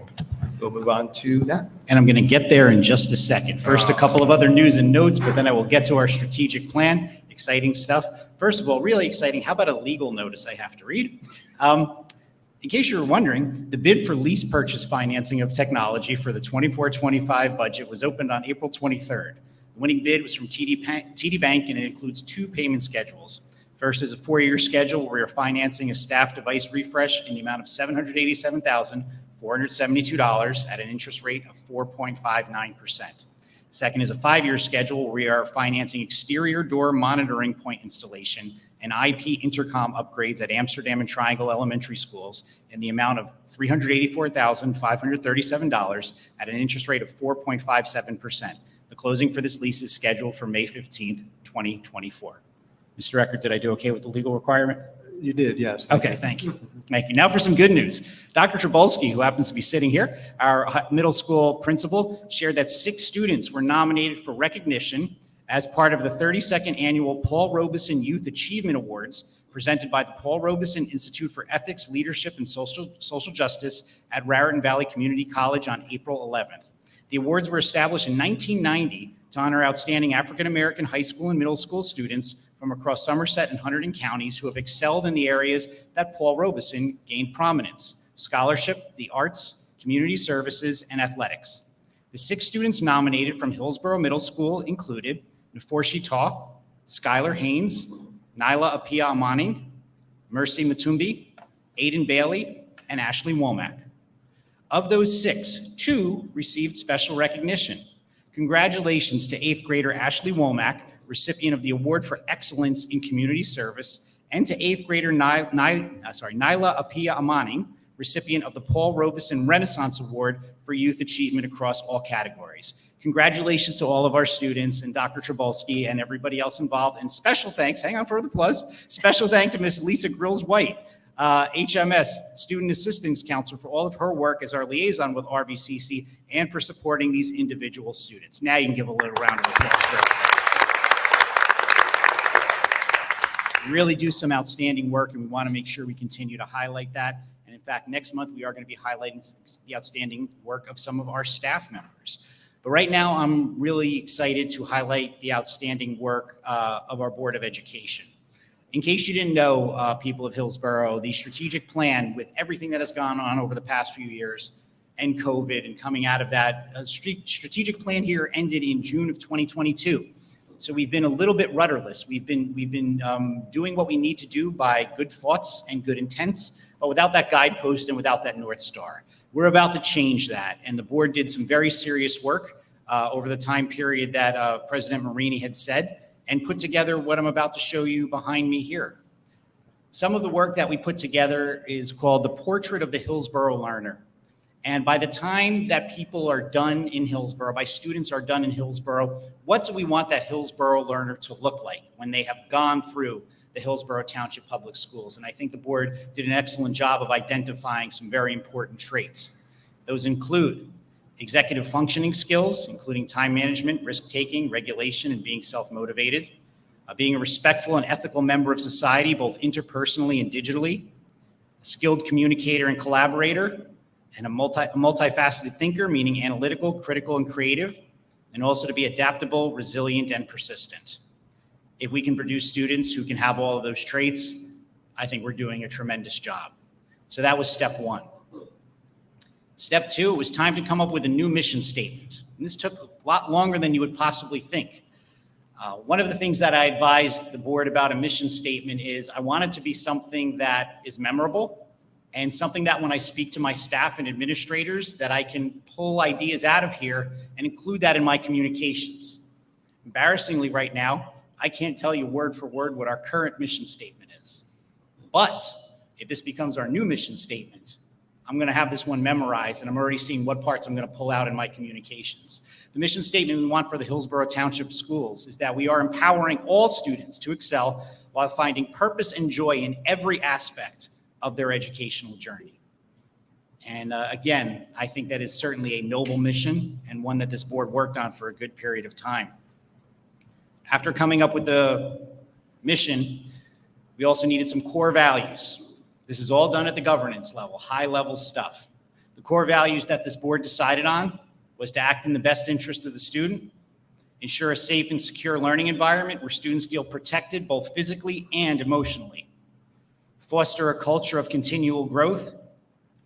we'll move on to that. And I'm going to get there in just a second. First, a couple of other news and notes, but then I will get to our strategic plan. Exciting stuff. First of all, really exciting. How about a legal notice I have to read? In case you were wondering, the bid for lease purchase financing of technology for the 24-25 budget was opened on April 23rd. The winning bid was from TD Bank, and it includes 2 payment schedules. First is a 4-year schedule where we are financing a staff device refresh in the amount of $787,472 at an interest rate of 4.59%. Second is a 5-year schedule where we are financing exterior door monitoring point installation and IP intercom upgrades at Amsterdam and Triangle Elementary Schools in the amount of $384,537 at an interest rate of 4.57%. The closing for this lease is scheduled for May 15th, 2024. Mr. Eckert, did I do okay with the legal requirement? You did, yes. Okay, thank you. Thank you. Now for some good news. Dr. Trabolski, who happens to be sitting here, our middle school principal, shared that 6 students were nominated for recognition as part of the 32nd annual Paul Robeson Youth Achievement Awards presented by the Paul Robeson Institute for Ethics, Leadership, and Social Justice at Raritan Valley Community College on April 11th. The awards were established in 1990 to honor outstanding African-American high school and middle school students from across Somerset and Hunterdon counties who have excelled in the areas that Paul Robeson gained prominence: scholarship, the arts, community services, and athletics. The 6 students nominated from Hillsborough Middle School included Neforshi Taw, Skylar Haynes, Nyla Apia Amaning, Mercy Matumbi, Aiden Bailey, and Ashley Womack. Of those 6, 2 received special recognition. Congratulations to 8th grader Ashley Womack, recipient of the Award for Excellence in Community Service, and to 8th grader Nyla Apia Amaning, recipient of the Paul Robeson Renaissance Award for Youth Achievement across all categories. Congratulations to all of our students and Dr. Trabolski and everybody else involved. And special thanks, hang on for the applause, special thanks to Ms. Lisa Grills-White, HMS Student Assistance Counselor, for all of her work as our liaison with RVCC and for supporting these individual students. Now you can give a little round of applause for her. We really do some outstanding work, and we want to make sure we continue to highlight that. And in fact, next month we are going to be highlighting the outstanding work of some of our staff members. But right now, I'm really excited to highlight the outstanding work of our Board of Education. In case you didn't know, people of Hillsborough, the strategic plan, with everything that has gone on over the past few years and COVID and coming out of that, a strategic plan here ended in June of 2022. So we've been a little bit rudderless. We've been doing what we need to do by good thoughts and good intents, but without that guidepost and without that North Star. We're about to change that, and the board did some very serious work over the time period that President Marini had said, and put together what I'm about to show you behind me here. Some of the work that we put together is called the Portrait of the Hillsborough Learner. And by the time that people are done in Hillsborough, by students are done in Hillsborough, what do we want that Hillsborough learner to look like when they have gone through the Hillsborough Township Public Schools? And I think the board did an excellent job of identifying some very important traits. Those include executive functioning skills, including time management, risk-taking, regulation, and being self-motivated, being a respectful and ethical member of society, both interpersonally and digitally, a skilled communicator and collaborator, and a multifaceted thinker, meaning analytical, critical, and creative, and also to be adaptable, resilient, and persistent. If we can produce students who can have all of those traits, I think we're doing a tremendous job. So that was step one. Step two, it was time to come up with a new mission statement. And this took a lot longer than you would possibly think. One of the things that I advised the board about a mission statement is I want it to be something that is memorable, and something that when I speak to my staff and administrators, that I can pull ideas out of here and include that in my communications. Embarrassingly right now, I can't tell you word for word what our current mission statement is. But if this becomes our new mission statement, I'm gonna have this one memorized, and I'm already seeing what parts I'm gonna pull out in my communications. The mission statement we want for the Hillsborough Township Schools is that we are empowering all students to excel while finding purpose and joy in every aspect of their educational journey. And again, I think that is certainly a noble mission and one that this board worked on for a good period of time. After coming up with the mission, we also needed some core values. This is all done at the governance level, high level stuff. The core values that this board decided on was to act in the best interest of the student, ensure a safe and secure learning environment where students feel protected both physically and emotionally, foster a culture of continual growth,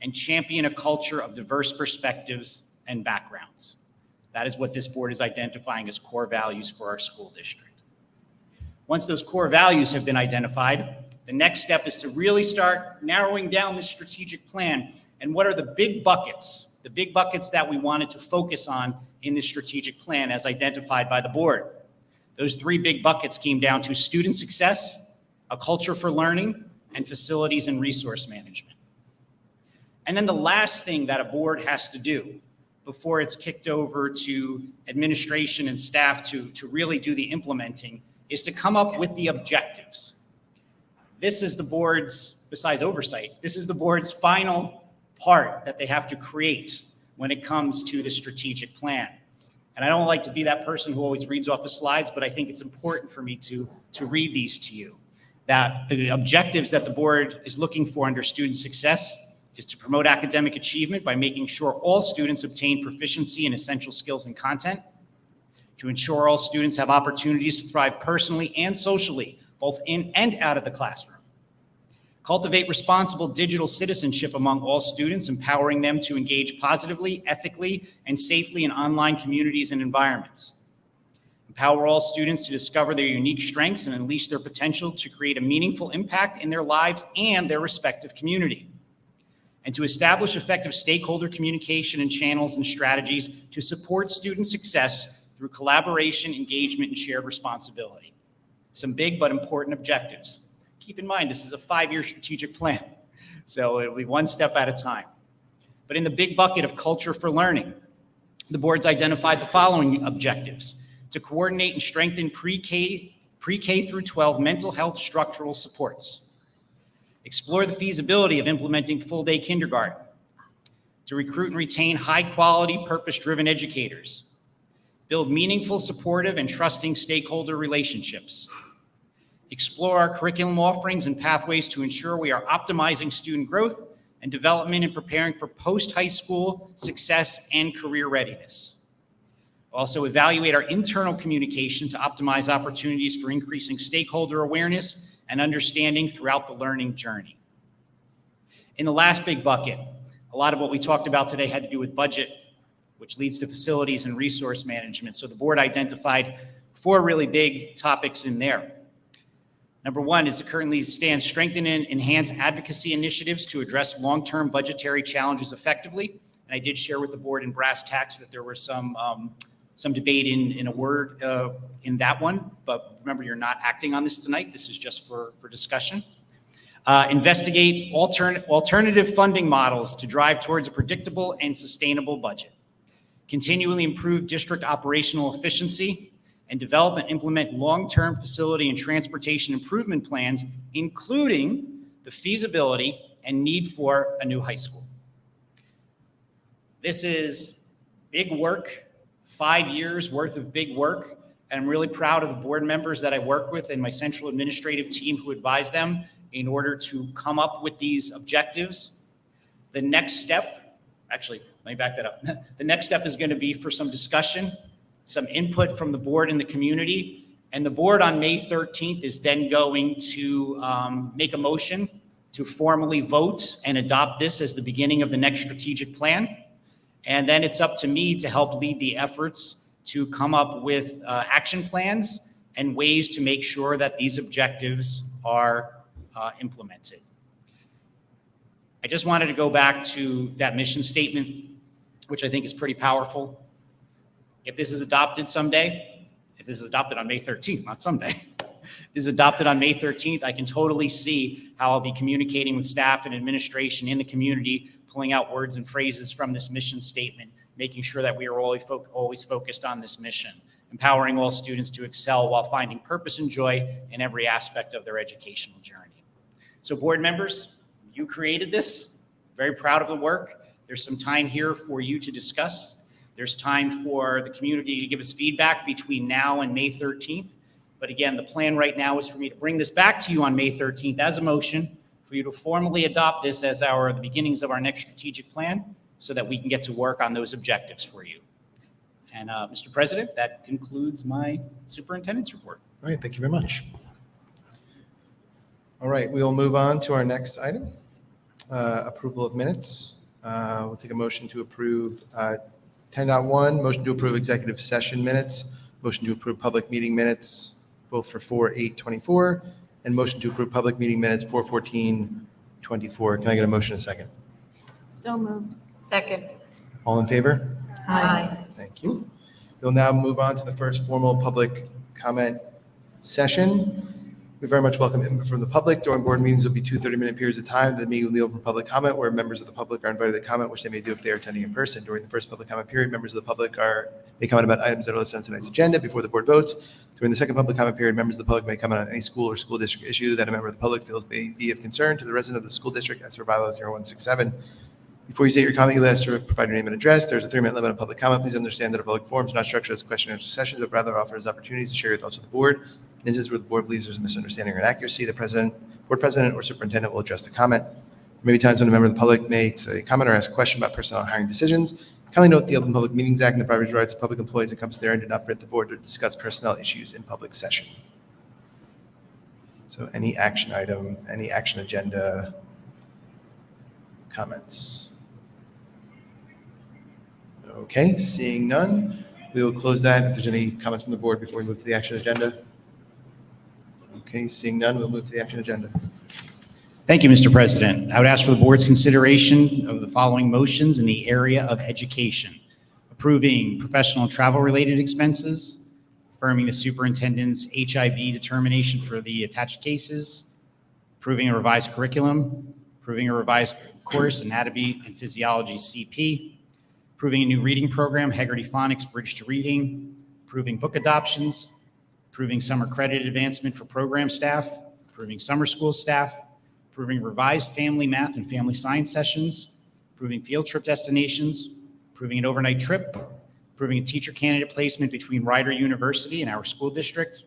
and champion a culture of diverse perspectives and backgrounds. That is what this board is identifying as core values for our school district. Once those core values have been identified, the next step is to really start narrowing down this strategic plan and what are the big buckets that we wanted to focus on in this strategic plan as identified by the board. Those three big buckets came down to student success, a culture for learning, and facilities and resource management. And then the last thing that a board has to do before it's kicked over to administration and staff to really do the implementing is to come up with the objectives. This is the board's, besides oversight, this is the board's final part that they have to create when it comes to the strategic plan. And I don't like to be that person who always reads off the slides, but I think it's important for me to read these to you. That the objectives that the board is looking for under student success is to promote academic achievement by making sure all students obtain proficiency in essential skills and content, to ensure all students have opportunities to thrive personally and socially, both in and out of the classroom, cultivate responsible digital citizenship among all students, empowering them to engage positively, ethically, and safely in online communities and environments, empower all students to discover their unique strengths and unleash their potential to create a meaningful impact in their lives and their respective community, and to establish effective stakeholder communication and channels and strategies to support student success through collaboration, engagement, and shared responsibility. Some big but important objectives. Keep in mind, this is a 5-year strategic plan, so it'll be one step at a time. But in the big bucket of culture for learning, the board's identified the following objectives: to coordinate and strengthen pre-K through 12 mental health structural supports, explore the feasibility of implementing full-day kindergarten, to recruit and retain high-quality, purpose-driven educators, build meaningful, supportive, and trusting stakeholder relationships, explore our curriculum offerings and pathways to ensure we are optimizing student growth and development and preparing for post-high school success and career readiness. Also evaluate our internal communication to optimize opportunities for increasing stakeholder awareness and understanding throughout the learning journey. In the last big bucket, a lot of what we talked about today had to do with budget, which leads to facilities and resource management. So the board identified 4 really big topics in there. Number 1 is to currently strengthen and enhance advocacy initiatives to address long-term budgetary challenges effectively. And I did share with the board in brass tacks that there were some debate in a word in that one, but remember, you're not acting on this tonight. This is just for discussion. Investigate alternative funding models to drive towards a predictable and sustainable budget. Continually improve district operational efficiency and develop and implement long-term facility and transportation improvement plans, including the feasibility and need for a new high school. This is big work, 5 years worth of big work, and I'm really proud of the board members that I work with and my central administrative team who advise them in order to come up with these objectives. The next step, actually, let me back that up. The next step is going to be for some discussion, some input from the board and the community, and the board on May 13th is then going to make a motion to formally vote and adopt this as the beginning of the next strategic plan. And then it's up to me to help lead the efforts to come up with action plans and ways to make sure that these objectives are implemented. I just wanted to go back to that mission statement, which I think is pretty powerful. If this is adopted someday, if this is adopted on May 13th, not someday, if this is adopted on May 13th, I can totally see how I'll be communicating with staff and administration in the community, pulling out words and phrases from this mission statement, making sure that we are always focused on this mission, empowering all students to excel while finding purpose and joy in every aspect of their educational journey. So board members, you created this, very proud of the work. There's some time here for you to discuss. There's time for the community to give us feedback between now and May 13th. But again, the plan right now is for me to bring this back to you on May 13th as a motion, for you to formally adopt this as the beginnings of our next strategic plan so that we can get to work on those objectives for you. And Mr. President, that concludes my superintendent's report. All right, thank you very much. All right, we will move on to our next item, approval of minutes. We'll take a motion to approve 10.1, motion to approve executive session minutes, motion to approve public meeting minutes, both for 4/8/24, and motion to approve public meeting minutes 4/14/24. Can I get a motion in a second? So moved. Second. All in favor? Aye. Thank you. We'll now move on to the first formal public comment session. We very much welcome input from the public. During board meetings, there will be 2 30-minute periods of time. The meeting will be open for public comment, where members of the public are invited to comment, which they may do if they are attending in person. During the first public comment period, members of the public may comment about items that are listed on tonight's agenda before the board votes. During the second public comment period, members of the public may comment on any school or school district issue that a member of the public feels may be of concern to the resident of the school district as per bylaw 0167. Before you state your comment, you'll ask to provide your name and address. There's a 3-minute limit on public comment. Please understand that our public forums are not structured as question and answer sessions, but rather offer as opportunities to share your thoughts with the board. In instances where the board believes there's a misunderstanding or inaccuracy, the board president or superintendent will address the comment. There may be times when a member of the public makes a comment or asks a question about personnel or hiring decisions. Kindly note the Open Public Meetings Act and the privacy rights of public employees encompass therein do not permit the board to discuss personnel issues in public session. So any action item, any action agenda comments? Okay, seeing none, we will close that. If there's any comments from the board before we move to the action agenda. Okay, seeing none, we'll move to the action agenda. Thank you, Mr. President. I would ask for the board's consideration of the following motions in the area of education. Approving professional and travel-related expenses, affirming the superintendent's HIB determination for the attached cases, approving a revised curriculum, approving a revised course, anatomy and physiology CP, approving a new reading program, Haggerty Phonics Bridge to Reading, approving book adoptions, approving summer credit advancement for program staff, approving summer school staff, approving revised family math and family science sessions, approving field trip destinations, approving an overnight trip, approving a teacher candidate placement between Rider University and our school district,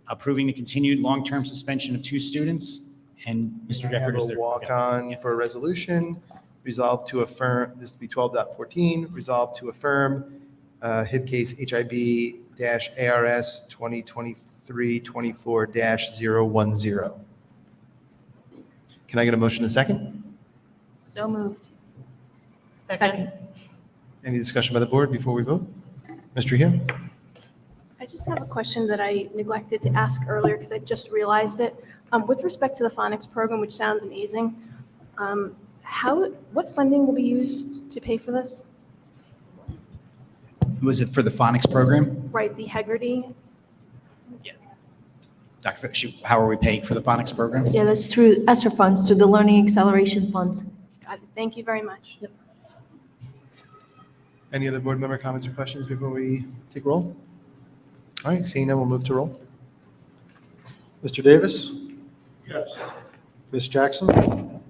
approving the continued long-term suspension of 2 students, and Mr. Deckard, is there? I have a walk-on Yeah. for a resolution. Resolved to affirm, this will be 12.14, resolved to affirm HIB case HIB-ARS 2023-24-010. Can I get a motion in a second? So moved. Second. Any discussion by the board before we vote? Mr. Hugh? I just have a question that I neglected to ask earlier because I just realized it. With respect to the phonics program, which sounds amazing, what funding will be used to pay for this? Was it for the phonics program? Right, the Haggerty? Dr. Fish, how are we paying for the phonics program? Yeah, that's through ESSER funds, through the Learning Acceleration Funds. Got it. Thank you very much. Any other board member comments or questions before we take roll? All right, seeing none, we'll move to roll. Mr. Davis? Yes. Ms. Jackson?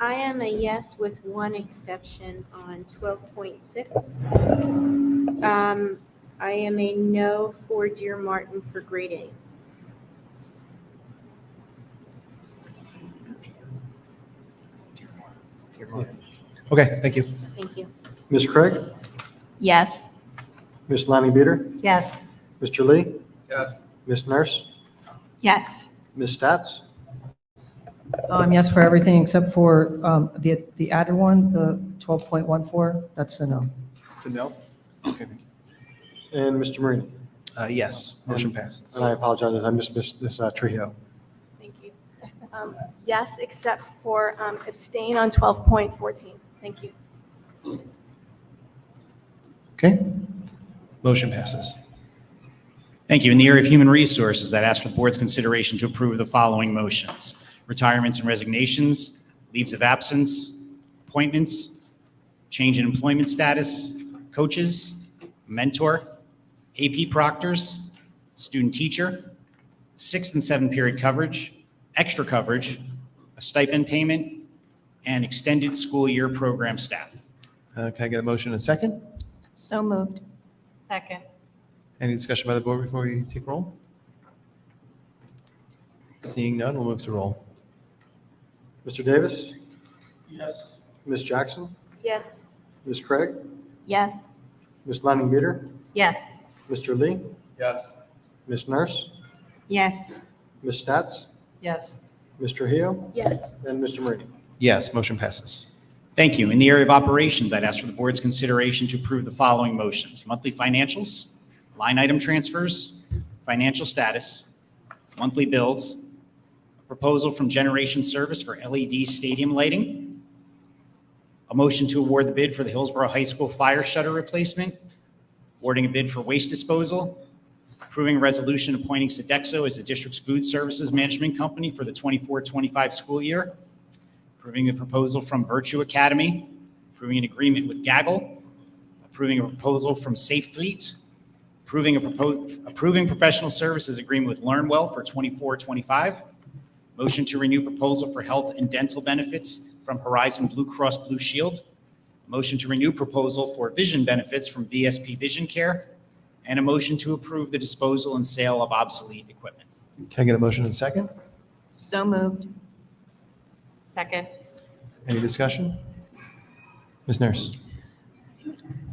I am a yes with one exception on 12.6. I am a no for Dear Martin for grade A. Okay, thank you. Thank you. Ms. Craig? Yes. Ms. Lanning Beater? Yes. Mr. Lee? Yes. Ms. Nurse? Yes. Ms. Stats? Yes for everything except for the added one, the 12.14, that's a no. To no? Okay, thank you. And Mr. Marini? Yes, motion passes. And I apologize, I missed Ms. Trujillo. Thank you. Yes, except for abstain on 12.14. Thank you. Okay, motion passes. Thank you. In the area of human resources, I'd ask for the board's consideration to approve the following motions: retirements and resignations, leaves of absence, appointments, change in employment status, coaches, mentor, AP proctors, student teacher, 6th and 7th period coverage, extra coverage, a stipend payment, and extended school year program staff. Can I get a motion in a second? So moved. Second. Any discussion by the board before we take roll? Seeing none, we'll move to roll. Mr. Davis? Yes. Ms. Jackson? Yes. Ms. Craig? Yes. Ms. Lanning Beater? Yes. Mr. Lee? Yes. Ms. Nurse? Yes. Ms. Stats? Yes. Ms. Trujillo? Yes. And Mr. Marini? Yes, motion passes. Thank you. In the area of operations, I'd ask for the board's consideration to approve the following motions: monthly financials, line item transfers, financial status, monthly bills, a proposal from Generation Service for LED stadium lighting, a motion to award the bid for the Hillsborough High School fire shutter replacement, awarding a bid for waste disposal, approving a resolution appointing Sodexo as the district's food services management company for the 24-25 school year, approving the proposal from Virtue Academy, approving an agreement with Gaggle, approving a proposal from Safe Fleet, approving professional services agreement with LearnWell for 24-25, motion to renew proposal for health and dental benefits from Horizon Blue Cross Blue Shield, motion to renew proposal for vision benefits from VSP Vision Care, and a motion to approve the disposal and sale of obsolete equipment. Can I get a motion in a second? So moved. Second. Any discussion? Ms. Nurse?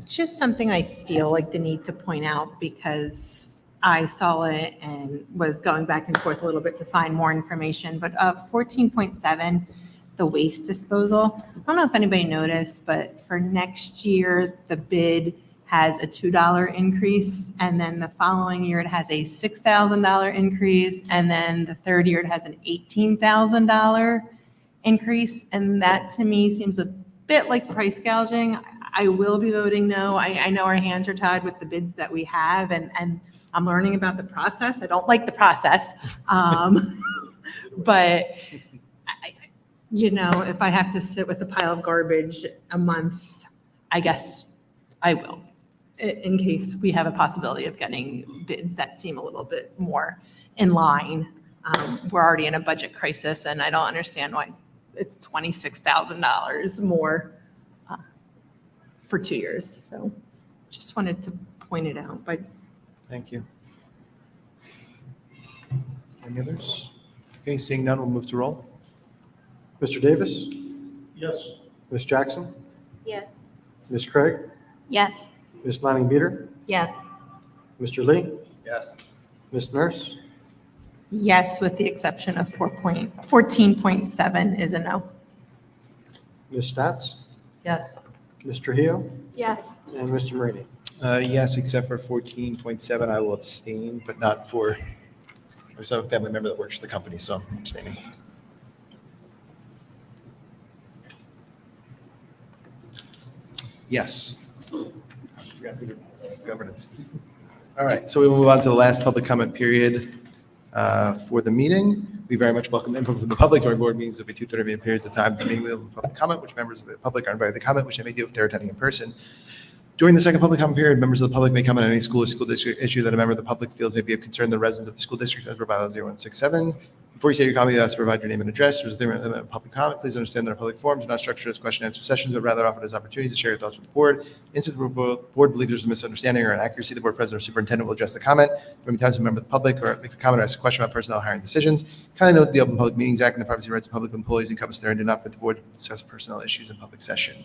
Just something I feel like the need to point out because I saw it and was going back and forth a little bit to find more information, but 14.7, the waste disposal. I don't know if anybody noticed, but for next year, the bid has a $2 increase, and then the following year it has a $6,000 increase, and then the third year it has an $18,000 increase, and that to me seems a bit like price gouging. I will be voting no. I know our hands are tied with the bids that we have, and I'm learning about the process. I don't like the process, but if I have to sit with a pile of garbage a month, I guess I will, in case we have a possibility of getting bids that seem a little bit more in line. We're already in a budget crisis, and I don't understand why it's $26,000 more for 2 years. So just wanted to point it out. But Thank you. Any others? Okay, seeing none, we'll move to roll. Mr. Davis? Yes. Ms. Jackson? Yes. Ms. Craig? Yes. Ms. Lanning Beater? yes. Mr. Lee? Yes. Ms. Nurse? Yes, with the exception of 14.7 is a no. Ms. Stats? Yes. Ms. Trujillo? Yes. And Mr. Marini? Yes, except for 14.7, I will abstain, but not for, there's a family member that works for the company, so I'm abstaining. Yes. Governance. All right, so we will move on to the last public comment period. for the meeting. We very much welcome input from the public during board meetings. There'll be 2:30-minute periods of time. The meeting will have public comment, which members of the public are invited to comment, which they may do if they're attending in person. During the second public comment period, members of the public may comment on any school or school district issue that a member of the public feels may be of concern to the residents of the school district as per bylaw 0167. Before you say your comment, you ask to provide your name and address. There's a limit of public comment. Please understand that our public forums are not structured as question and answer sessions, but rather offered as opportunities to share your thoughts with the board. Instead, the board believes there's a misunderstanding or inaccuracy, the board president or superintendent will address the comment. There may be times when a member of the public or makes a comment or asks a question about personnel hiring decisions. Kindly note the Open Public Meetings Act and the privacy rights of public employees encompass therein do not permit the board to discuss personnel issues in public session.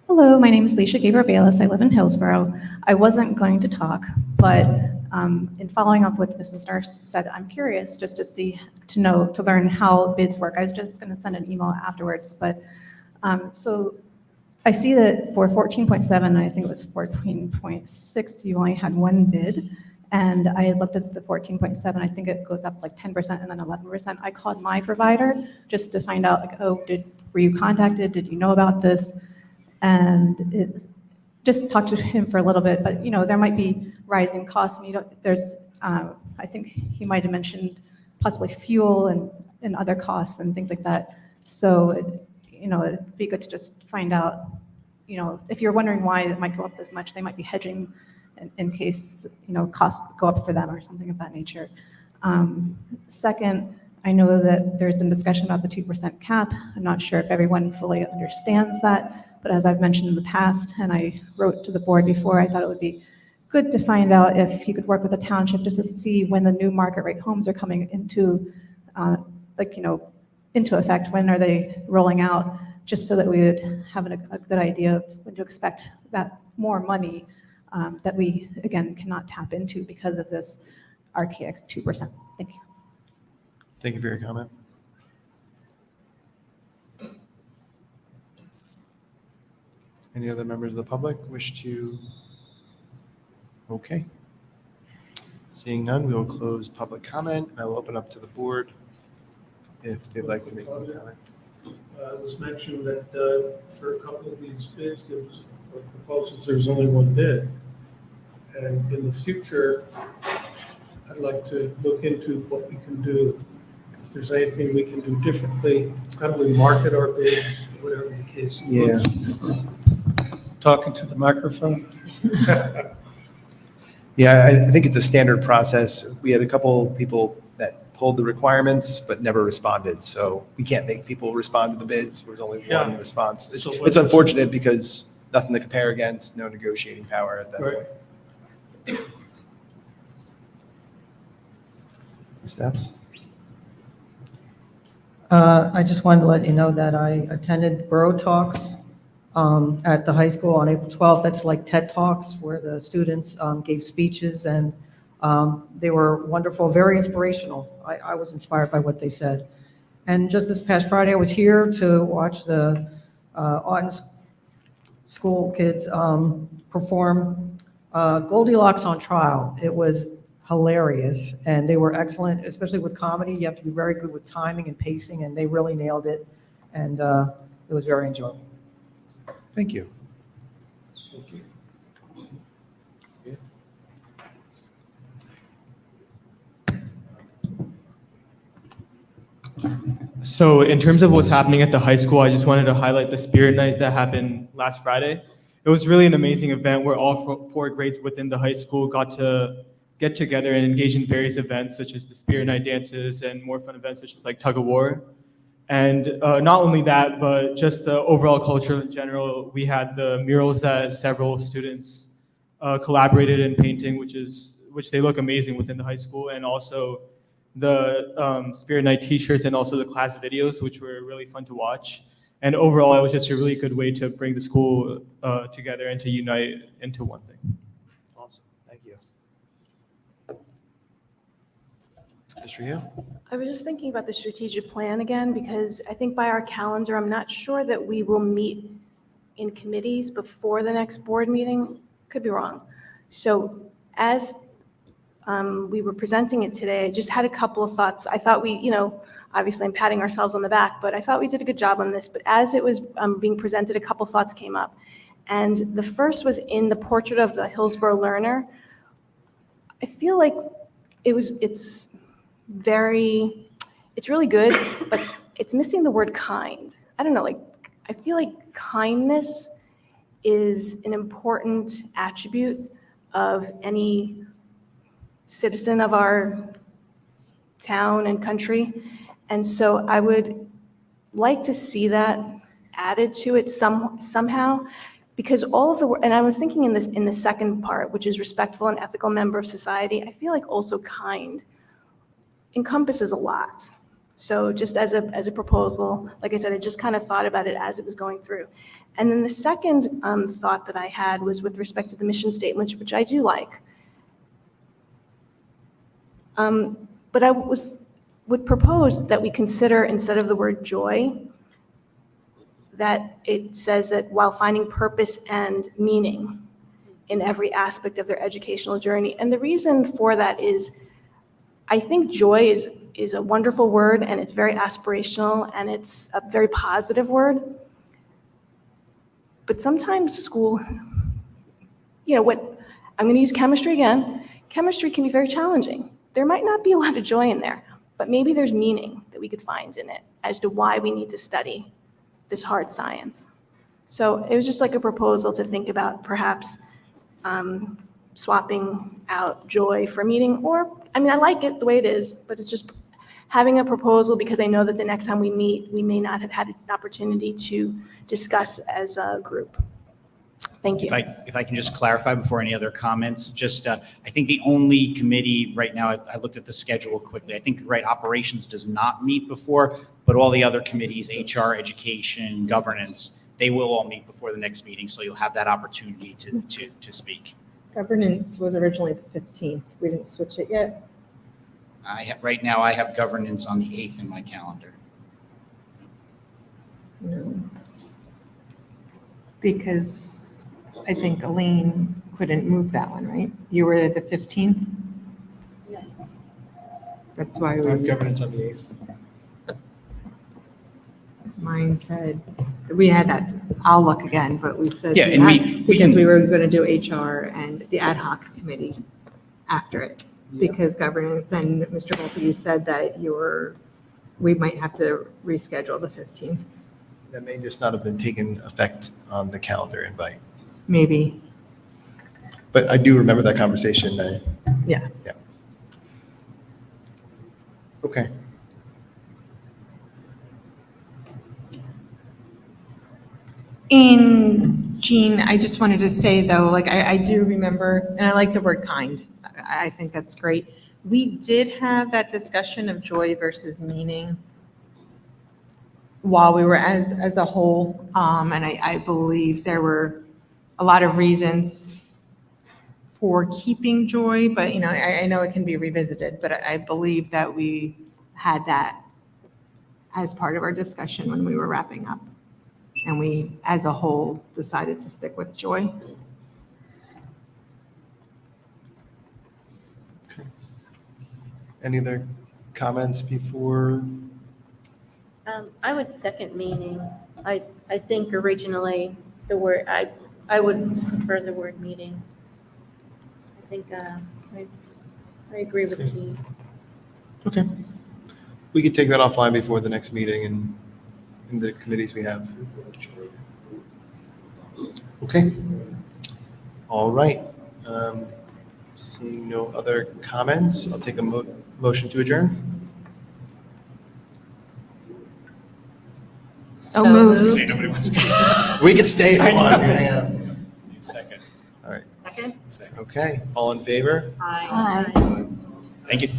Hello, my name is Leisha Gabriel-Bayless. I live in Hillsborough. I wasn't going to talk, but in following up what Mrs. Nurse said, I'm curious just to learn how bids work. I was just going to send an email afterwards, but so I see that for 14.7, I think it was 14.6, you only had one bid. And I had looked at the 14.7, I think it goes up like 10% and then 11%. I called my provider just to find out, like, oh, were you contacted? Did you know about this? And just talked to him for a little bit, but there might be rising costs, and I think he might have mentioned possibly fuel and other costs and things like that. So it'd be good to just find out, if you're wondering why it might go up this much, they might be hedging in case costs go up for them or something of that nature. Second, I know that there's been discussion about the 2% cap. I'm not sure if everyone fully understands that. But as I've mentioned in the past, and I wrote to the board before, I thought it would be good to find out if you could work with the township just to see when the new market rate homes are coming into, into effect. When are they rolling out? Just so that we would have a good idea of when to expect that more money that we, again, cannot tap into because of this archaic 2%. Thank you. Thank you for your comment. Any other members of the public wish to? Okay. Seeing none, we will close public comment, and I will open up to the board if they'd like to make a comment. It was mentioned that for a couple of these bids, there was proposals, there's only one bid. And in the future, I'd like to look into what we can do. If there's anything we can do differently, how do we market our bids, whatever the case is. Yeah. Talking to the microphone. Yeah, I think it's a standard process. We had a couple people that pulled the requirements but never responded. So we can't make people respond to the bids. There's only one response. It's unfortunate because nothing to compare against, no negotiating power at that point. Stats? I just wanted to let you know that I attended Borough Talks at the high school on April 12th. That's like TED Talks where the students gave speeches, and they were wonderful, very inspirational. I was inspired by what they said. And just this past Friday, I was here to watch the Auden School kids perform Goldilocks on Trial. It was hilarious, and they were excellent, especially with comedy. You have to be very good with timing and pacing, and they really nailed it, and it was very enjoyable. Thank you. So in terms of what's happening at the high school, I just wanted to highlight the Spirit Night that happened last Friday. It was really an amazing event where all four grades within the high school got to get together and engage in various events such as the Spirit Night dances and more fun events such as like tug of war. And not only that, but just the overall culture in general. We had the murals that several students collaborated in painting, which they look amazing within the high school, and also the Spirit Night t-shirts and also the class videos, which were really fun to watch. And overall, it was just a really good way to bring the school together and to unite into one thing. Awesome. Thank you. Mr. Hill? I was just thinking about the strategic plan again, because I think by our calendar, I'm not sure that we will meet in committees before the next board meeting. Could be wrong. So as we were presenting it today, I just had a couple of thoughts. I thought we, obviously I'm patting ourselves on the back, but I thought we did a good job on this. But as it was being presented, a couple thoughts came up. And the first was in the portrait of the Hillsborough learner. I feel like it's really good, but it's missing the word kind. I don't know, like, I feel like kindness is an important attribute of any citizen of our town and country. And so I would like to see that added to it somehow, because all of the, and I was thinking in the second part, which is respectful and ethical member of society, I feel like also kind encompasses a lot. So just as a proposal, like I said, I just kind of thought about it as it was going through. And then the second thought that I had was with respect to the mission statement, which I do like. But I would propose that we consider, instead of the word joy, that it says that while finding purpose and meaning in every aspect of their educational journey. And the reason for that is, I think joy is a wonderful word, and it's very aspirational, and it's a very positive word. But sometimes school, I'm going to use chemistry again. Chemistry can be very challenging. There might not be a lot of joy in there, but maybe there's meaning that we could find in it as to why we need to study this hard science. So it was just like a proposal to think about perhaps swapping out joy for meaning, or, I like it the way it is, but it's just having a proposal because I know that the next time we meet, we may not have had an opportunity to discuss as a group. Thank you. If I can just clarify before any other comments, I think the only committee right now, I looked at the schedule quickly. I think, operations does not meet before, but all the other committees, HR, education, governance, they will all meet before the next meeting. So you'll have that opportunity to speak. Governance was originally the 15th. We didn't switch it yet. Right now I have governance on the 8th in my calendar. No. Because I think Elaine couldn't move that one, right? You were the 15th? Yeah. That's why I have governance on the 8th. mine said, we had that, I'll look again, but we said. Yeah, and we because can- we were going to do HR and the ad hoc committee after it. Because governance, and Mr. Volpe, you said that we might have to reschedule the 15th. That may just not have been taken effect on the calendar invite. Maybe, But I do remember that conversation. yeah. Okay. And Jean, I just wanted to say though, like I do remember, and I like the word kind. I think that's great. We did have that discussion of joy versus meaning while we were as a whole. And I believe there were a lot of reasons for keeping joy, but I know it can be revisited, but I believe that we had that as part of our discussion when we were wrapping up. And we, as a whole, decided to stick with joy. Any other comments before? I would second meaning. I think originally the word, I would prefer the word meeting. I think I agree with Jean. Okay. We could take that offline before the next meeting and in the committees we have. Okay. All right. Seeing no other comments, I'll take a motion to adjourn. So moved. Nobody wants to. We could stay if you want. Hang out. Second. All right. Second? Okay. All in favor? Aye. Thank you.